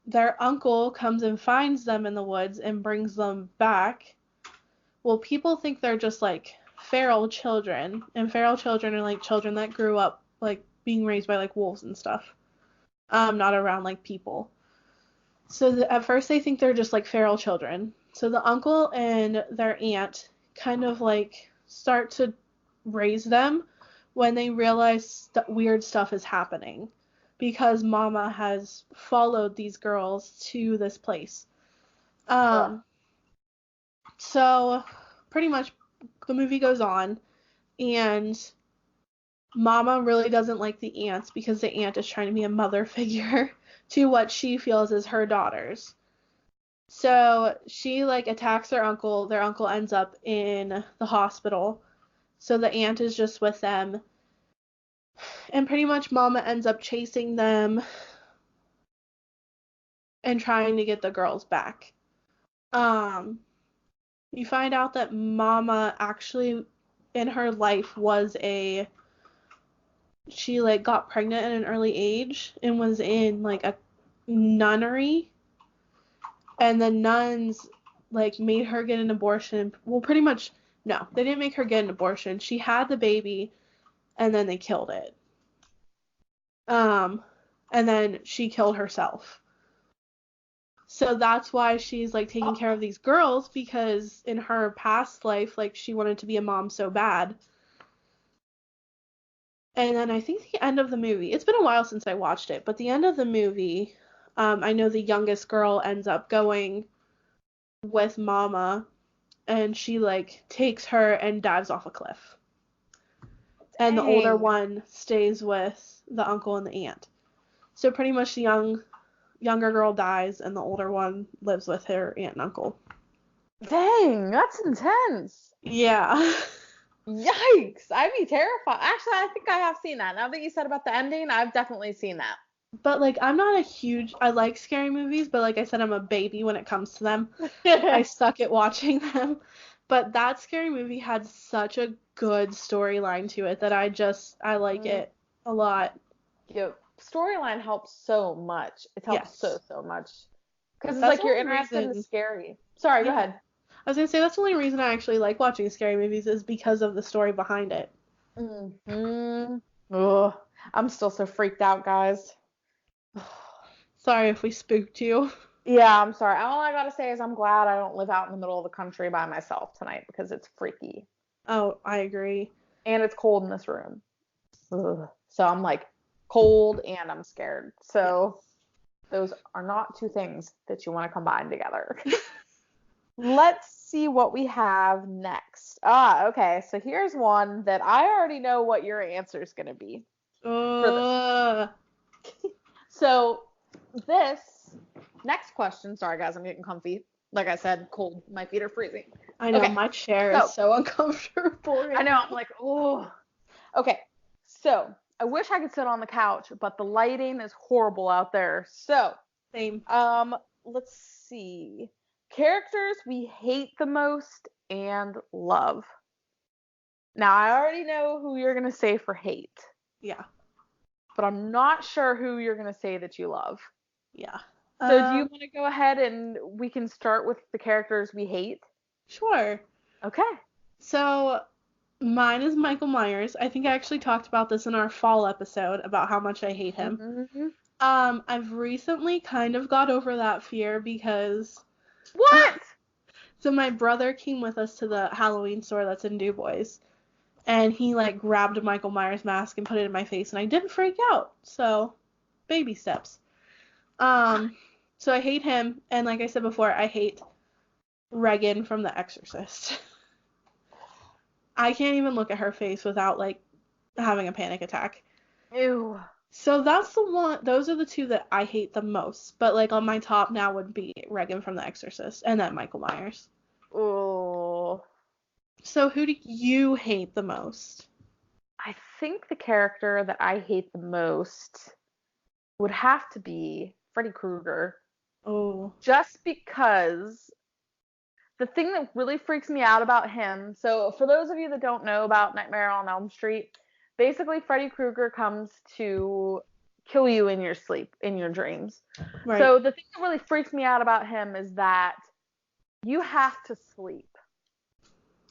Their uncle comes and finds them in the woods and brings them back. Well, people think they're just like feral children, and feral children are like children that grew up like being raised by like wolves and stuff, not around like people. So at first they think they're just like feral children. So the uncle and their aunt kind of like start to raise them when they realize that weird stuff is happening because Mama has followed these girls to this place. Ugh. So pretty much the movie goes on, and Mama really doesn't like the aunts because the aunt is trying to be a mother figure to what she feels is her daughters. So she like attacks their uncle. Their uncle ends up in the hospital. So the aunt is just with them. And pretty much Mama ends up chasing them and trying to get the girls back. Um, you find out that Mama actually in her life was she like got pregnant at an early age and was in like a nunnery, and the nuns like made her get an abortion. Well, pretty much no, they didn't make her get an abortion. She had the baby and then they killed it. Um and then she killed herself. So that's why she's like taking care of these girls, because in her past life like she wanted to be a mom so bad. And then I think the end of the movie, it's been a while since I watched it, but the end of the movie, I know the youngest girl ends up going with Mama, and she like takes her and dives off a cliff. And the older Dang. one stays with the uncle and the aunt. So pretty much the younger girl dies, and the older one lives with her aunt and uncle. Dang, that's intense. Yeah. Yikes! I'd be terrified. Actually, I think I have seen that. Now that you said about the ending, I've definitely seen But like I'm not a huge I like scary movies, but like I said, I'm a baby when it comes to them. I that. suck at watching them. But that scary movie had such a good storyline to it that I like Mm, it a lot. Yep. Storyline helps so much. It helps so, Yes. so much. Because it's That's like the you're only interested in the reason. scary. Sorry, go Yeah. ahead. I was gonna say that's the only reason I actually like watching scary movies is because of the story behind it. Mm-hmm. Ugh. I'm still so freaked out, guys. Sorry if we spooked you. Yeah, I'm sorry. All I gotta say is I'm glad I don't live out in the middle of the country by myself tonight because it's freaky. Oh, I agree. And it's cold in this room. Ugh. So I'm like cold and I'm scared. So Yes. those are not two things that you want to combine together. Let's see what we have next. Okay. So here's one that I already know what your answer is going to be for this. Uh, So this next question, sorry guys, I'm getting comfy. Like I said, cold. My feet are freezing. I know Okay. my chair is So so uncomfortable I right know I'm now. like, oh. Okay. So I wish I could sit on the couch, but the lighting is horrible out there. So Same. Um, let's see. Characters we hate the most and love. Now, I already know who you're going to say for hate, Yeah. but I'm not sure who you're going to say that you love. Yeah. So, do you Um, want to go ahead and we can start with the characters we hate? sure. Okay. So mine is Michael Myers. I think I actually talked about this in our fall episode about how much I hate him. Mm-hmm. I've recently kind of got over that fear because What? so my brother came with us to the Halloween store that's in DuBois, and he like grabbed a Michael Myers mask and put it in my face, and I didn't freak out. So, baby steps. Um, so I hate him, and like I said before, I hate Regan from The Exorcist. I can't even look at her face without like having a panic attack. Ew. So that's the one. Those are the two that I hate the most. But like on my top now would be Regan from The Exorcist, and then Michael Myers. Oh. So who do you hate the most? I think the character that I hate the most would have to be Freddy Krueger. Oh, Just because the thing that really freaks me out about him, so for those of you that don't know about Nightmare on Elm Street, basically Freddy Krueger comes to kill you in your sleep, in your dreams. right. So the thing that really freaks me out about him is that you have to sleep.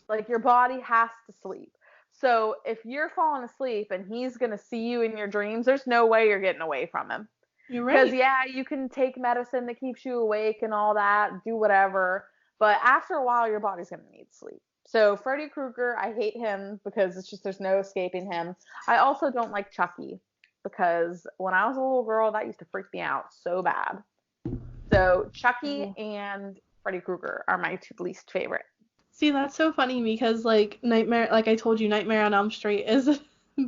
Like your body has to sleep. So if you're falling asleep and he's going to see you in your dreams, there's no way you're getting away from him. You're Because, right. yeah, you can take medicine that keeps you awake and all that, do whatever. But after a while, your body's going to need sleep. So Freddy Krueger, I hate him because it's just there's no escaping him. I also don't like Chucky because when I was a little girl, that used to freak me out so bad. So Chucky Oh. and Freddy Krueger are my two least favorite. See, that's so funny because like Nightmare, like I told you, Nightmare on Elm Street is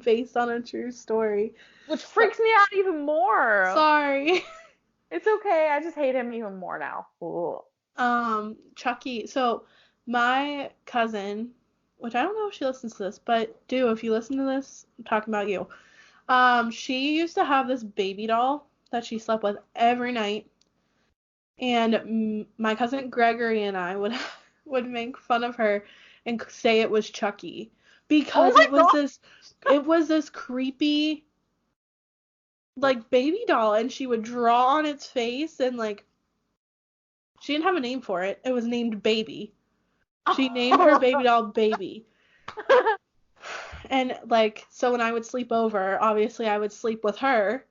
based on a true story. Which So, freaks me out even more. sorry. It's okay. I just hate him even more now. Ugh. Chucky. So my cousin, which I don't know if she listens to this, but do if you listen to this, I'm talking about you. She used to have this baby doll that she slept with every night, and my cousin Gregory and I would would make fun of her and say it was Chucky Oh because my god. it was this creepy like baby doll, and she would draw on its face, and like she didn't have a name for it. It was named Baby. She named her baby doll Baby. And like so when I would sleep over, obviously I would sleep with her,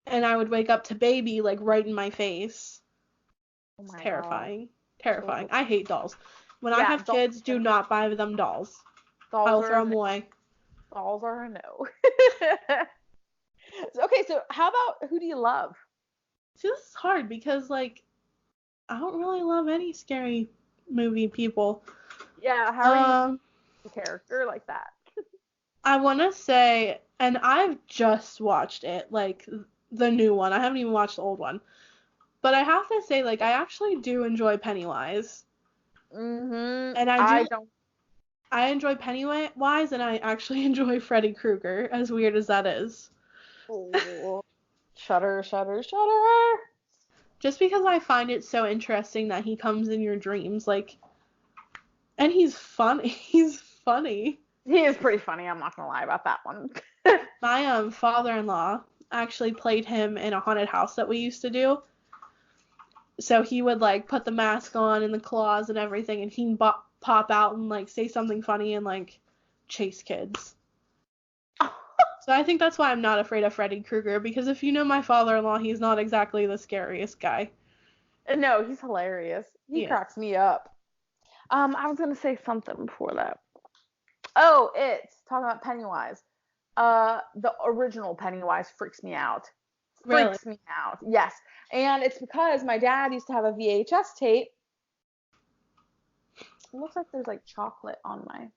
and I would wake up to Baby like right in my face. Oh It's my god. terrifying. Terrifying. I hate dolls. When I Yeah, have kids, do not buy them dolls. dolls I'll are throw a them no. away. Dolls are a no. Okay, so how about who do you love? See, this is hard because like I don't really love any scary movie people. Yeah, how are you Um, a character like that? I want to say, and I've just watched it, like the new one. I haven't even watched the old one. But I have to say, like, I actually do enjoy Pennywise. And I don't. I enjoy Pennywise, and I actually enjoy Freddy Krueger, as weird as that is. Oh, shudder, shudder, shudder. Just because I find it so interesting that he comes in your dreams, like, and he's funny. He's funny. He is pretty funny. I'm not gonna lie about that one. My father-in-law actually played him in a haunted house that we used to do. So he would like put the mask on and the claws and everything, and he'd pop out and like say something funny and like chase kids. So I think that's why I'm not afraid of Freddy Krueger, because if you know my father-in-law, he's not exactly the scariest guy. No, he's hilarious. He Yeah. cracks me up. I was gonna say something before that. Oh, it's talking about Pennywise. The original Pennywise freaks me out. Really? Freaks me out. Yes. And it's because my dad used to have a VHS tape. It looks like there's like chocolate on my.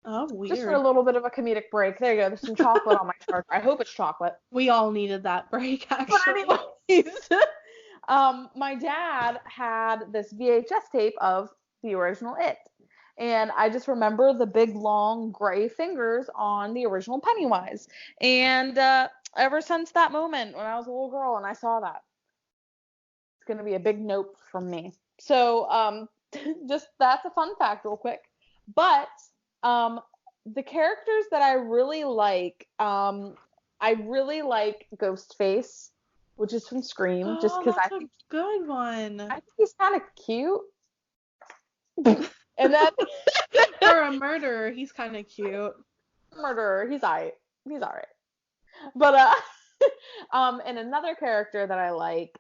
Oh, Just for a weird. little bit of a comedic break. There you go. There's some chocolate on my charger. I hope it's chocolate. We all needed that break, But actually. anyways, my dad had this VHS tape of the original It. And I just remember the big, long, gray fingers on the original Pennywise. And ever since that moment, when I was a little girl and I saw that, it's going to be a big nope from me. So just that's a fun fact, real quick. But um, the characters that I really like Ghostface, which is from Scream, just Oh, because that's a good one. I think he's kind of cute. And then For a murderer, he's kind of cute. murderer, he's alright. He's alright. But And another character that I like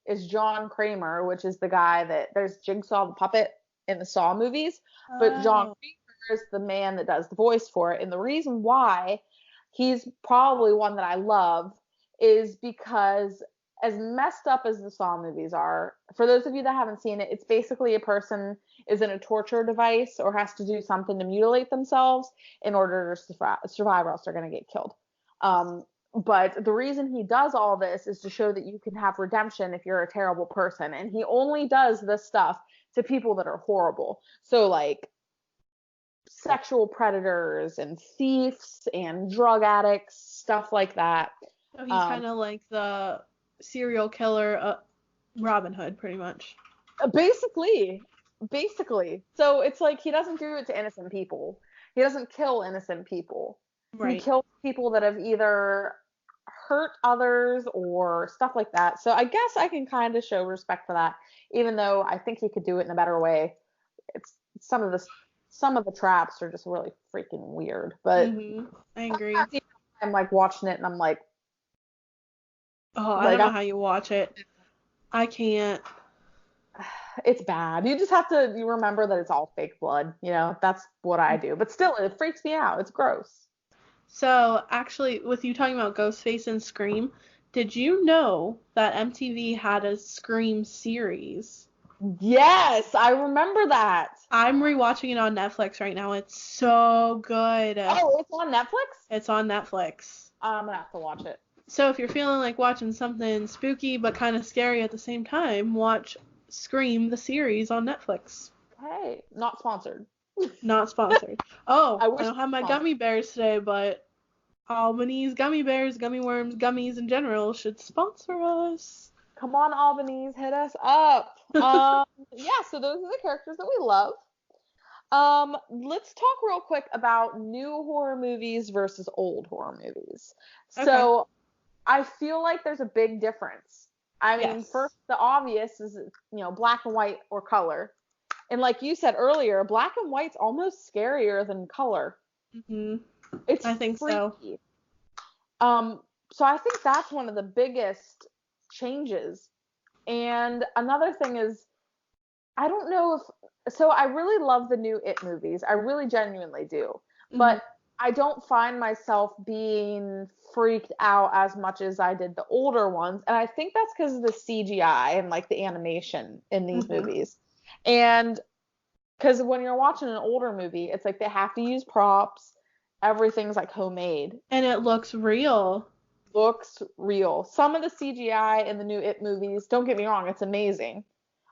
is John Kramer, which is the guy that there's Jigsaw the puppet in the Saw movies, but John Oh. Kramer is the man that does the voice for it. And the reason why he's probably one that I love is because as messed up as the Saw movies are, for those of you that haven't seen it, it's basically a person is in a torture device or has to do something to mutilate themselves in order to survive or else they're going to get killed. But the reason he does all this is to show that you can have redemption if you're a terrible person. And he only does this stuff to people that are horrible. So, like, sexual predators and thieves and drug addicts, stuff like that. So he's Um, kind of like the serial killer Robin Hood, pretty much. basically, basically. So it's like he doesn't do it to innocent people. He doesn't kill innocent people. He Right. kills people that have either hurt others or stuff like that. So I guess I can kind of show respect for that, even though I think he could do it in a better way. It's some of the traps are just really freaking weird. But I agree. sometimes I'm like watching it and I'm Oh, I like don't know how you watch it. I can't. it's bad. You just have to you remember that it's all fake blood. You know, that's what I do. But still, it freaks me out. It's gross. So, actually, with you talking about Ghostface and Scream, did you know that MTV had a Scream series? Yes, I remember that. I'm rewatching it on Netflix right now. It's so good. Oh, it's on Netflix? It's on Netflix. I'm gonna have to watch it. So if you're feeling like watching something spooky but kind of scary at the same time, watch Scream the series on Netflix. Hey, not sponsored. Not sponsored. Oh, I I wish it don't have was my sponsored. gummy bears today, but Albany's gummy bears, gummy worms, gummies in general should sponsor us. Come on, Albanese, hit us up. Yeah, so those are the characters that we love. Let's talk real quick about new horror movies versus old horror movies. Okay. So I feel like there's a big difference. I mean, Yes. first, the obvious is, black and white or color. And like you said earlier, black and white's almost scarier than color. hmm It's I think so. freaky. So I think that's one of the biggest changes. And another thing is, I don't know if, so I really love the new It movies. I really genuinely do. hmm But I don't find myself being freaked out as much as I did the older ones. And I think that's because of the CGI and like the animation in these hmm movies. And because when you're watching an older movie, it's like they have to use props. Everything's like homemade. And it looks real. Looks real. Some of the CGI in the new It movies, don't get me wrong, it's amazing.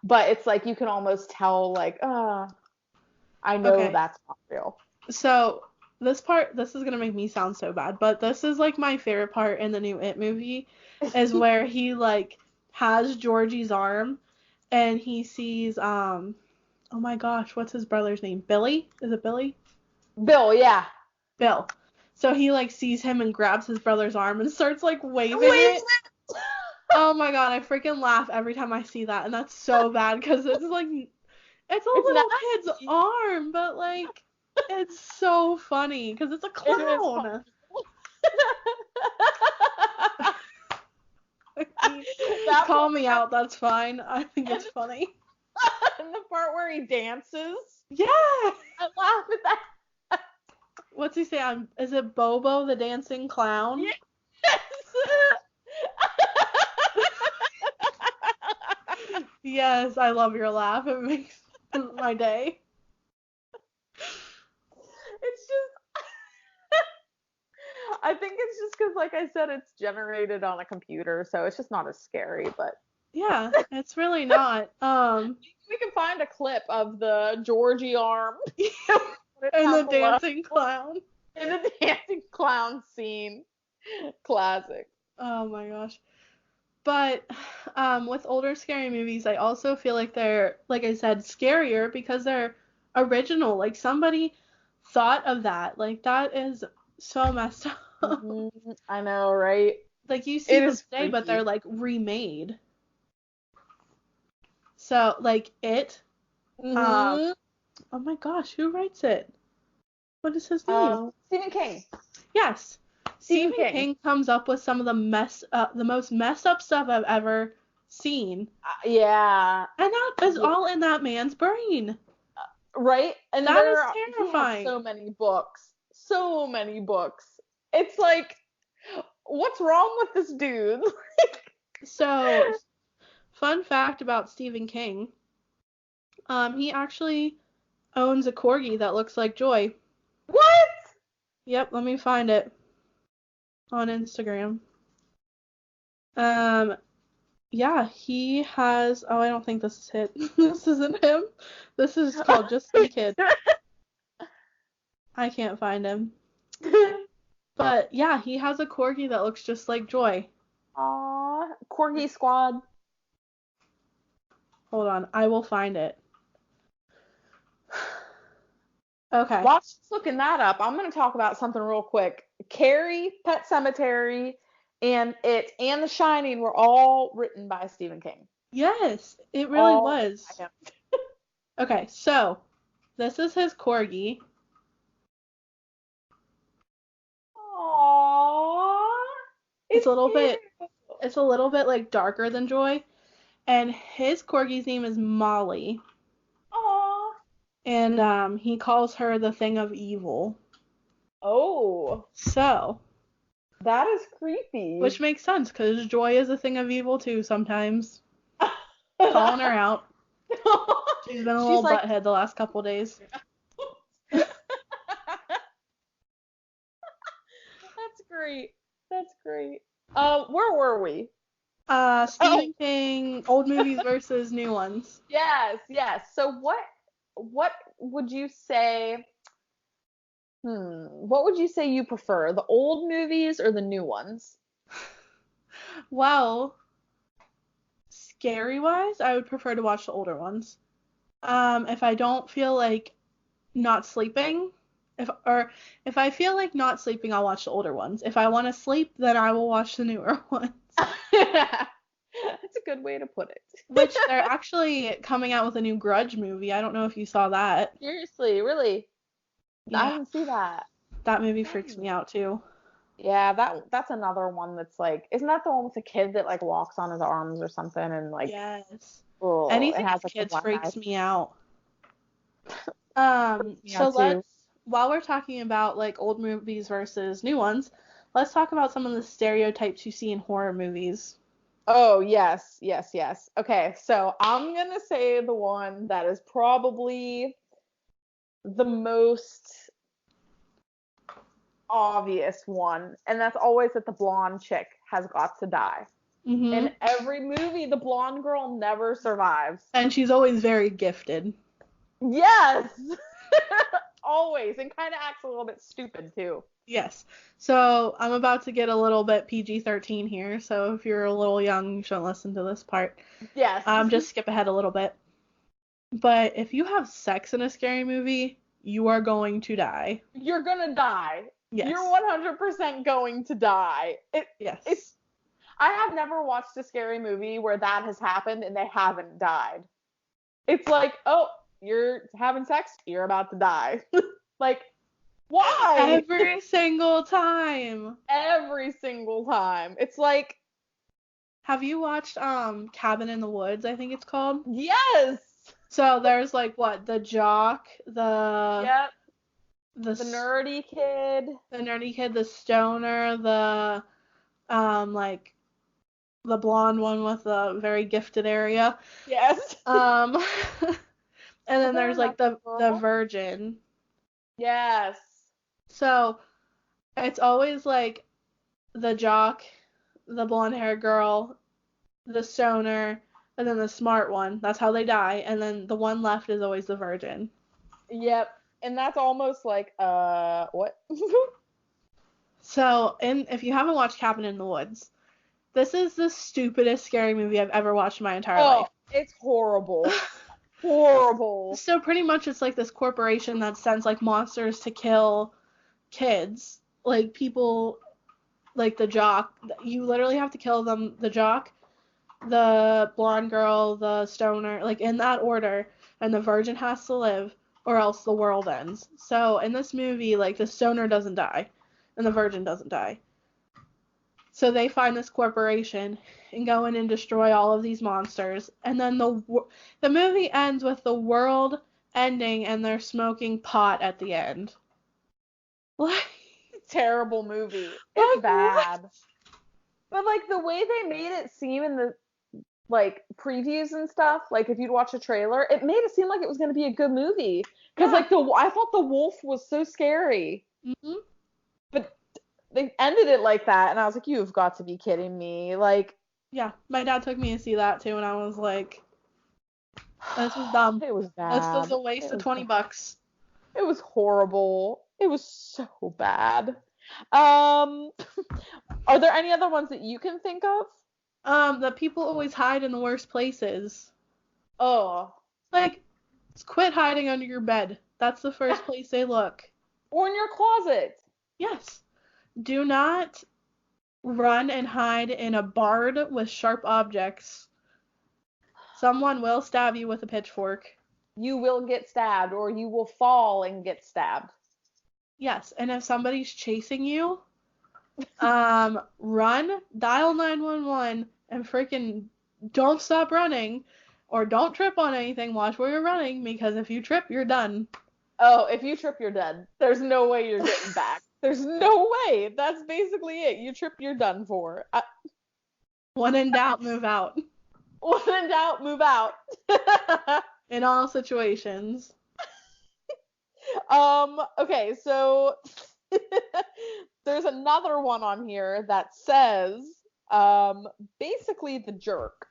But it's like you can almost tell, like, I know Okay. that's not real. So this is gonna make me sound so bad, but this is like my favorite part in the new It movie, is where he like has Georgie's arm and he sees oh my gosh, what's his brother's name? Billy? Is it Billy? Bill, yeah. Bill. So he like sees him and grabs his brother's arm and starts like waving Wait. it. Oh my god, I freaking laugh every time I see that, and that's so bad because it's like it's a It's little kid's nasty. arm, but like it's so funny because it's a It is clown. that Call part, me out, that's fine. I think it's funny. and the part where he dances, Yeah. I laugh at that. What's he say? Is it Bobo the dancing clown? Yes. Yes, I love your laugh. It makes my day. It's just, I think it's just because, like I said, it's generated on a computer, so it's just not as scary. But Yeah, it's really not. we can find a clip of the Georgie arm And the dancing clown. in the dancing clown scene. Classic. Oh my gosh. But with older scary movies, I also feel like they're, like I said, scarier because they're original. Like somebody thought of that. Like that is so messed up. I know, right? Like you see It them is today, but they're freaky. like remade. So like um, Mm-hmm. oh my gosh, who writes it? What is his name? Stephen King. Yes. Stephen Stephen King. King comes up with some of the most messed up stuff I've ever seen. Yeah. And that is all in that man's brain. Right? And That is he has terrifying. so many books. So many books. It's like, what's wrong with this dude? So, fun fact about Stephen King. He actually owns a corgi that looks like Joy. What? Yep, let me find it on Instagram. Um, yeah, he has. Oh, I don't think this is it. This isn't him. This is called Just Some Kid. I can't find him. But yeah, he has a corgi that looks just like Joy. Aw, Corgi Squad. Hold on, I will find it. Okay. While she's looking that up, I'm going to talk about something real quick. Carrie, Pet Sematary, and The Shining were all written by Stephen King. Yes, it really All was. by him. Okay, so this is his corgi. Aww, It's a little cute. bit it's a little bit like darker than Joy, and his corgi's name is Molly. Aww. And he calls her the thing of evil. Oh, So, that is creepy. which makes sense because Joy is a thing of evil too sometimes. Calling her out. She's been a little like, butthead the last couple days. That's great. That's great. Where were we? Stephen King, old movies versus new ones. Yes, yes. So what would you say? What would you say you prefer, the old movies or the new ones? Well, scary wise, I would prefer to watch the older ones. If I don't feel like not sleeping, if I feel like not sleeping, I'll watch the older ones. If I want to sleep, then I will watch the newer ones. That's a good way to put it. Which they're actually coming out with a new Grudge movie. I don't know if you saw that. Seriously, really? I Yeah, didn't see that. that movie freaks me out too. Yeah, that's another one that's like, isn't that the one with the kid that like walks on his arms or something and like, Yes. oh, it Anything has with like the kids black eyes. freaks me out. Yeah, So too. while we're talking about like old movies versus new ones, let's talk about some of the stereotypes you see in horror movies. Oh, yes, yes, yes. Okay, so I'm gonna say the one that is probably the most obvious one, and that's always that the blonde chick has got to die. In Mhm. every movie, the blonde girl never survives. And she's always very gifted. Yes! Always, and kind of acts a little bit stupid too. Yes. So I'm about to get a little bit PG-13 here, so if you're a little young, you shouldn't listen to this part. Yes. Just skip ahead a little bit. But if you have sex in a scary movie, you are going to die. You're gonna die. Yes. You're 100% going to die. Yes. I have never watched a scary movie where that has happened and they haven't died. It's like, oh, you're having sex, you're about to die. Like, why? Every single time. Every single time. It's like, Have you watched Cabin in the Woods, I think it's called? yes. So there's like what, the jock, Yep. the The nerdy kid. the nerdy kid, the stoner, the like the blonde one with a very gifted area. Yes. Um and Was then there there's like another the girl? virgin. Yes. So it's always like the jock, the blonde haired girl, the stoner, and then the smart one. That's how they die. And then the one left is always the virgin. Yep. And that's almost like, what? So, and if you haven't watched Cabin in the Woods, this is the stupidest scary movie I've ever watched in my entire Oh, life. it's horrible. Horrible. So pretty much it's like this corporation that sends like monsters to kill kids. Like people, like the jock. You literally have to kill them. The jock, the blonde girl, the stoner, like in that order. And the virgin has to live or else the world ends. So in this movie, like the stoner doesn't die and the virgin doesn't die. So they find this corporation and go in and destroy all of these monsters. And then the movie ends with the world ending and they're smoking pot at the end. Like, Terrible movie. It's like bad. what? But like the way they made it seem in the like previews and stuff, like if you'd watch a trailer, it made it seem like it was going to be a good movie. Because Yeah. like I thought the wolf was so scary. Mm-hmm. But they ended it like that, and I was like, you've got to be kidding me. Like, Yeah, my dad took me to see that too, and I was like, this is dumb. it was This was bad. a waste of $20. It was horrible. It was so bad. Are there any other ones that you can think of? That people always hide in the worst places. Oh. Like, quit hiding under your bed. That's the first place they look. Or in your closet. Yes. Do not run and hide in a barn with sharp objects. Someone will stab you with a pitchfork. You will get stabbed, or you will fall and get stabbed. Yes, and if somebody's chasing you, run, dial 911, and freaking don't stop running, or don't trip on anything. Watch where you're running, because if you trip, you're done. Oh, if you trip, you're dead. There's no way you're getting back. There's no way. That's basically it. You trip, you're done for. When in doubt, move out. When in doubt, move out. In all situations. Okay, so there's another one on here that says, basically the jerk.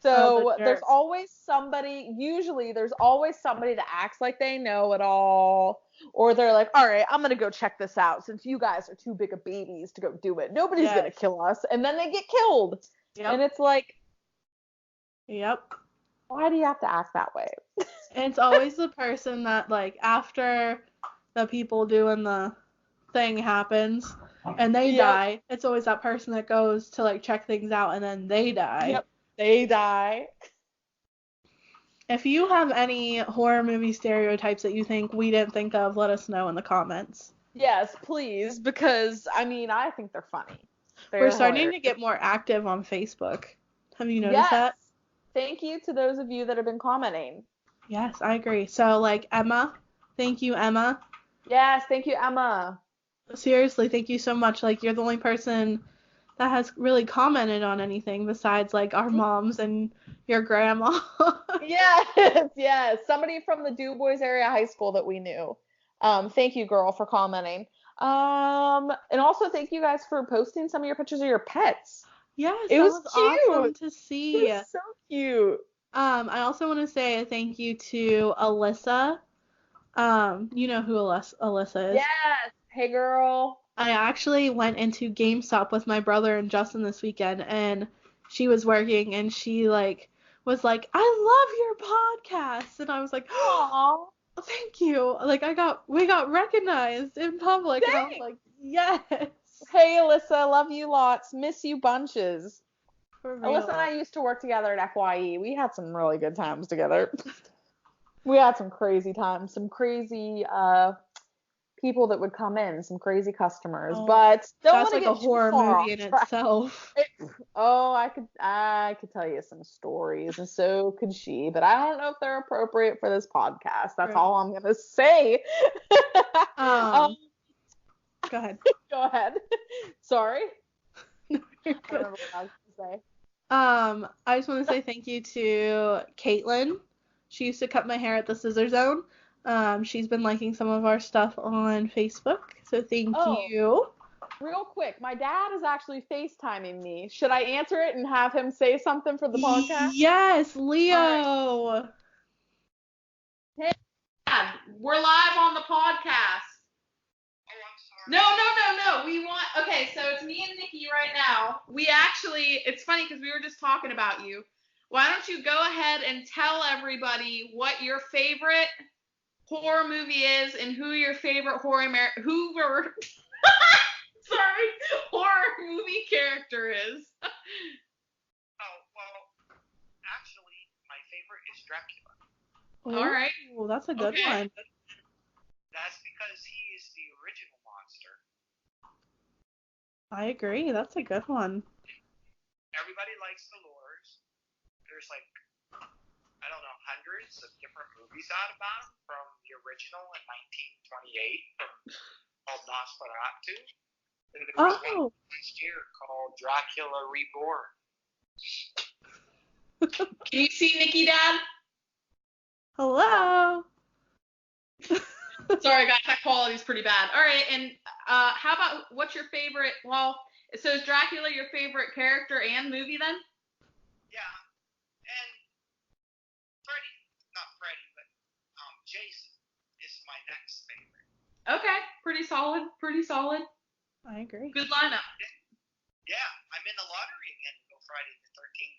So there's always somebody, usually there's always somebody that acts like they know it all, or they're like, all right, I'm going to go check this out since you guys are too big of babies to go do it. Nobody's going to kill us. And then they get killed. Yep. And it's like, yep. Why do you have to act that way? And it's always the person that, like, after the people doing the thing happens and they die, it's always that person that goes to, like, check things out and then they die. Yep. They die. If you have any horror movie stereotypes that you think we didn't think of, let us know in the comments. Yes, please, because, I mean, I think they're funny. We're starting to get more active on Facebook. Have you noticed that? Thank you to those of you that have been commenting. Yes, I agree. So, like, Emma. Thank you, Emma. Yes, thank you, Emma. Seriously, thank you so much. Like, you're the only person that has really commented on anything besides, like, our moms and your grandma. Yes. Somebody from the Du Bois area high school that we knew. Thank you, girl, for commenting. And also thank you guys for posting some of your pictures of your pets. Yes, it was cute. Awesome to see. It was so cute. I also want to say a thank you to Alyssa. You know who Alyssa is. Yes. Hey, girl. I actually went into GameStop with my brother and Justin this weekend, and she was working, and she, like, was like, I love your podcast. And I was like, oh, thank you. Like, we got recognized in public. Thanks. And I was like, yes. Hey, Alyssa, love you lots. Miss you bunches. Alyssa and I used to work together at FYE. We had some really good times together. We had some crazy times, some crazy people that would come in, some crazy customers. But don't want to get a horror movie in itself. I could tell you some stories, and so could she. But I don't know if they're appropriate for this podcast. That's all I'm gonna say. Go ahead. Go ahead. Sorry. No, you're good. I don't know what I was gonna say. I just want to say thank you to Caitlin. She used to cut my hair at the Scissor Zone. She's been liking some of our stuff on Facebook, so thank you. Real quick, my dad is actually FaceTiming me. Should I answer it and have him say something for the podcast? Yes, Leo. Right. Hey, Dad, we're live on the podcast. No. Okay, so it's me and Nikki right now. It's funny because we were just talking about you. Why don't you go ahead and tell everybody what your favorite horror movie is and who your favorite horror movie character is. Well, actually, my favorite is Dracula. All right. Well, that's a good one. That's because he is the original monster. I agree. That's a good one. Everybody likes the lures. There's like, I don't know, hundreds of different movies out about him, from the original in 1928 called Nosferatu. And there was one last year called Dracula Reborn. Can you see Nikki, Dad? Hello. Sorry, guys, that quality's pretty bad. All right, and how about what's your favorite? Well, so is Dracula your favorite character and movie then? Yeah, and Freddy, not Freddy, but Jason is my next favorite. Okay, pretty solid. Pretty solid. I agree. Good lineup. Yeah, I'm in the lottery again to go Friday the 13th.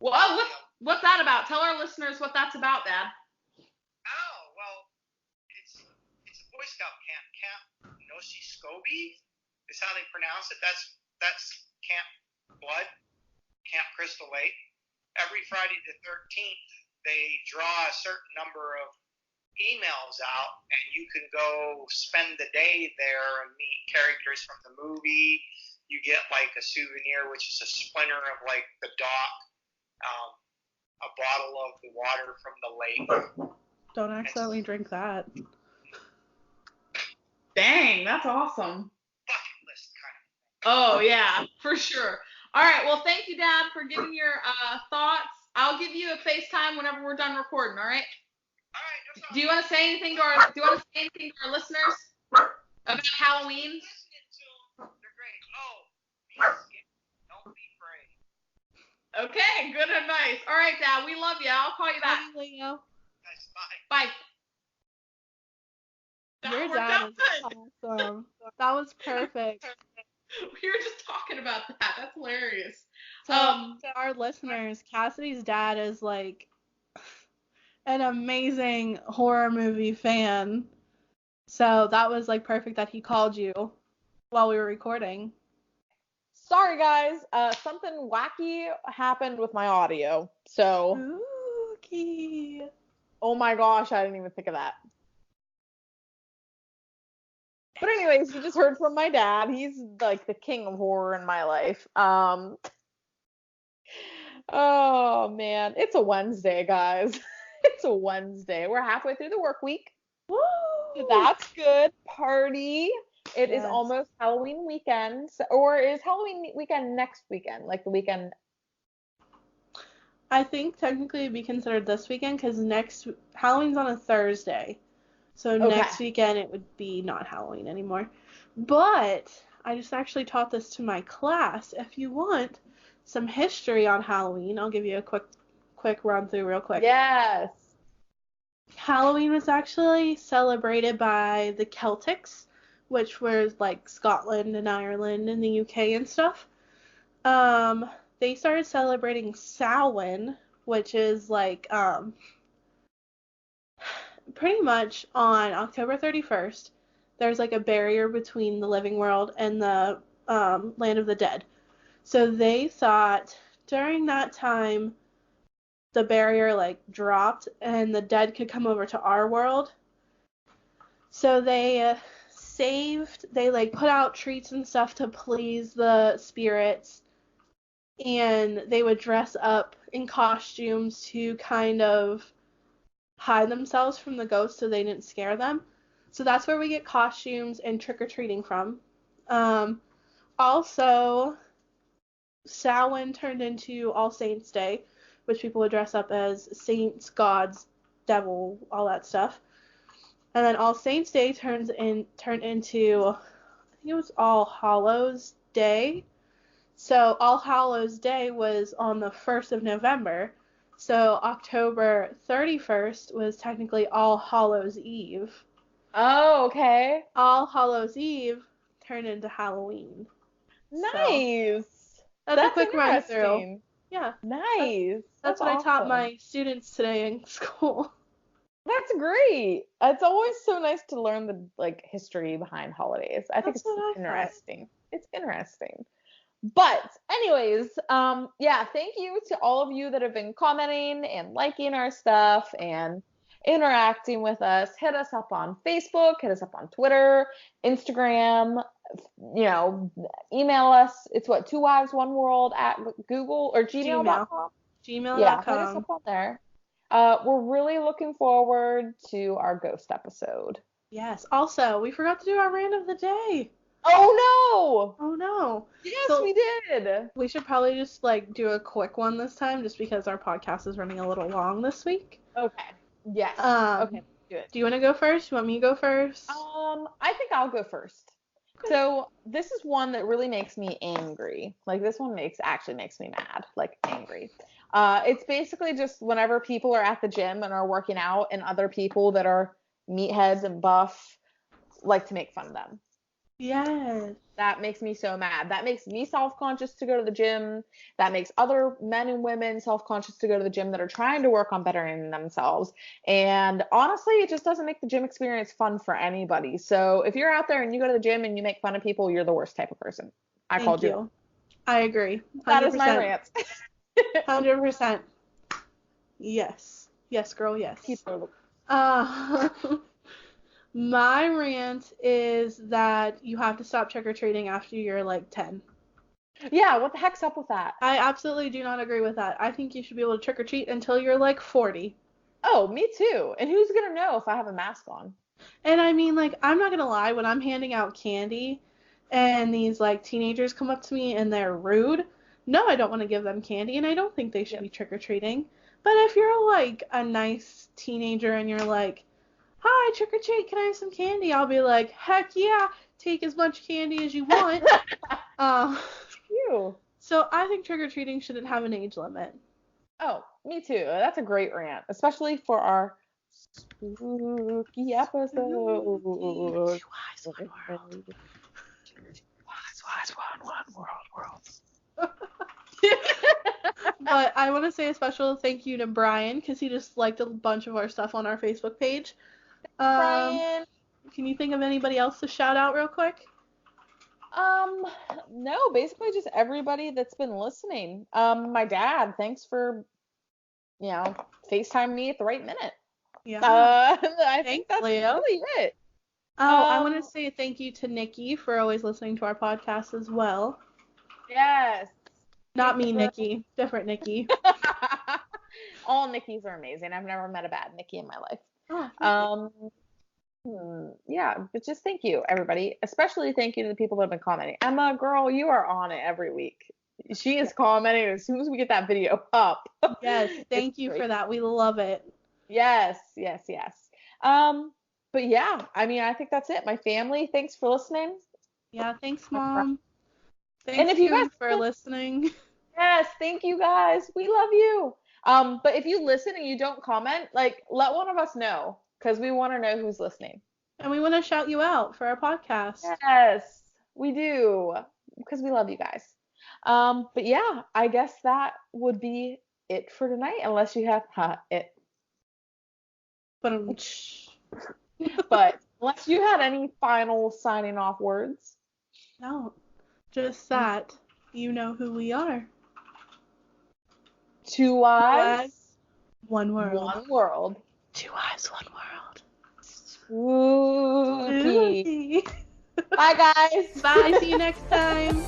Well, what's that about? Tell our listeners what that's about, Dad. Oh, well, it's a Boy Scout camp. Camp Nosy Scobie is how they pronounce it. That's Camp Blood, Camp Crystal Lake. Every Friday the 13th, they draw a certain number of emails out, and you can go spend the day there and meet characters from the movie. You get like a souvenir, which is a splinter of like the dock, a bottle of the water from the lake. Don't accidentally drink that. Dang, that's awesome. Bucket list kind of thing. Oh, yeah, for sure. All right, well, thank you, Dad, for giving your thoughts. I'll give you a FaceTime whenever we're done recording, all right? All right, no problem. Do you want to say anything to our listeners about Halloween? Listening to them, they're great. Oh, be scared, don't be afraid. Okay, good advice. All right, Dad, we love you. I'll call you back. Love you, Leo. Guys, bye. Bye. Your That dad worked is out good. awesome. That was perfect. We were just talking about that. That's hilarious. So, to our listeners, Cassidy's dad is like an amazing horror movie fan. So that was like perfect that he called you while we were recording. Sorry, guys. Something wacky happened with my audio. So, Spooky. oh my gosh, I didn't even think of that. But anyways, you just heard from my dad. He's like the king of horror in my life. Oh man, it's a Wednesday, guys. It's a Wednesday. We're halfway through the work week. Woo! So that's good. Party. It is Yes. almost Halloween weekend. Or is Halloween weekend next weekend? Like the weekend? I think technically it'd be considered this weekend because Halloween's on a Thursday. So Okay. next weekend it would be not Halloween anymore. But I just actually taught this to my class. If you want some history on Halloween, I'll give you a quick run through real quick. Yes. Halloween was actually celebrated by the Celtics, which was like Scotland and Ireland and the UK and stuff. They started celebrating Samhain, which is like pretty much on October 31st. There's like a barrier between the living world and the land of the dead. So they thought during that time the barrier like dropped and the dead could come over to our world. So they like put out treats and stuff to please the spirits, and they would dress up in costumes to kind of hide themselves from the ghosts so they didn't scare them. So that's where we get costumes and trick-or-treating from. Also, Samhain turned into All Saints Day, which people would dress up as saints, gods, devil, all that stuff. And then All Saints Day turned into, I think it was All Hallows Day. So All Hallows Day was on the 1st of November. So October 31st was technically All Hallows Eve. Oh, okay. All Hallows Eve turned into Halloween. Nice. So that's a quick run through. Yeah. Nice. That's what awesome. I taught my students today in school. That's great. It's always so nice to learn the like history behind holidays. I think it's interesting. It's interesting. But anyways, yeah, thank you to all of you that have been commenting and liking our stuff and interacting with us. Hit us up on Facebook, hit us up on Twitter, Instagram, email us. It's what, two wives, one world at Google or gmail.com. Yeah, hit us Gmail.com. up on there. We're really looking forward to our ghost episode. Yes. Also, we forgot to do our rant of the day. Oh Oh no. Yes, So we did. we should probably just do a quick one this time, just because our podcast is running a little long this week. Okay. Yes. Okay. Do it. Do you want to go first? You want me to go first? I think I'll go first. Okay. So this is one that really makes me angry. Like, this one actually makes me mad, like angry. It's basically just whenever people are at the gym and are working out, and other people that are meatheads and buff like to make fun of them. Yes. That makes me so mad. That makes me self-conscious to go to the gym. That makes other men and women self-conscious to go to the gym that are trying to work on bettering themselves. And honestly, it just doesn't make the gym experience fun for anybody. So if you're out there and you go to the gym and you make fun of people, you're the worst type of person. I called you. I agree. 100%. That is my rant. 100%. Yes. Yes, girl, yes. My rant is that you have to stop trick-or-treating after you're like 10. Yeah, what the heck's up with that? I absolutely do not agree with that. I think you should be able to trick-or-treat until you're like 40. Oh, me too. And who's going to know if I have a mask on? And I mean, I'm not going to lie, when I'm handing out candy and these teenagers come up to me and they're rude, no, I don't want to give them candy, and I don't think they should be trick-or-treating. But if you're a nice teenager and you're like, hi, trick or treat, can I have some candy? I'll be like, heck yeah, take as much candy as you want. Ew. So I think trick or treating shouldn't have an age limit. Oh, me too. That's a great rant, especially for our spooky episode. Two eyes, one world. Two eyes, one world. But I want to say a special thank you to Brian, because he just liked a bunch of our stuff on our Facebook page. Brian. Can you think of anybody else to shout out real quick? No, basically just everybody that's been listening. My dad, thanks for, FaceTime me at the right minute. Yeah. I think that's Leo. really it. I want to say thank you to Nikki for always listening to our podcast as well. Yes. Not me, Nikki. Different Nikki. All Nikki's are amazing. I've never met a bad Nikki in my life. Yeah, but just thank you, everybody. Especially thank you to the people that have been commenting. Emma, girl, you are on it every week. She is commenting as soon as we get that video up. Yes, thank you for that. We love it. Yes. But yeah, I mean, I think that's it. My family, thanks for listening. Yeah, thanks, Mom. Thanks, and if you guys for listening. Yes, thank you guys. We love you. But if you listen and you don't comment, let one of us know, because we want to know who's listening. And we want to shout you out for our podcast. Yes, we do, because we love you guys. But yeah, I guess that would be it for tonight, unless you have it. But unless you had any final signing off words. No, just that you know who we are. Two eyes, one world. One world. Two eyes, one world. Spooky. Bye, guys. Bye. See you next time.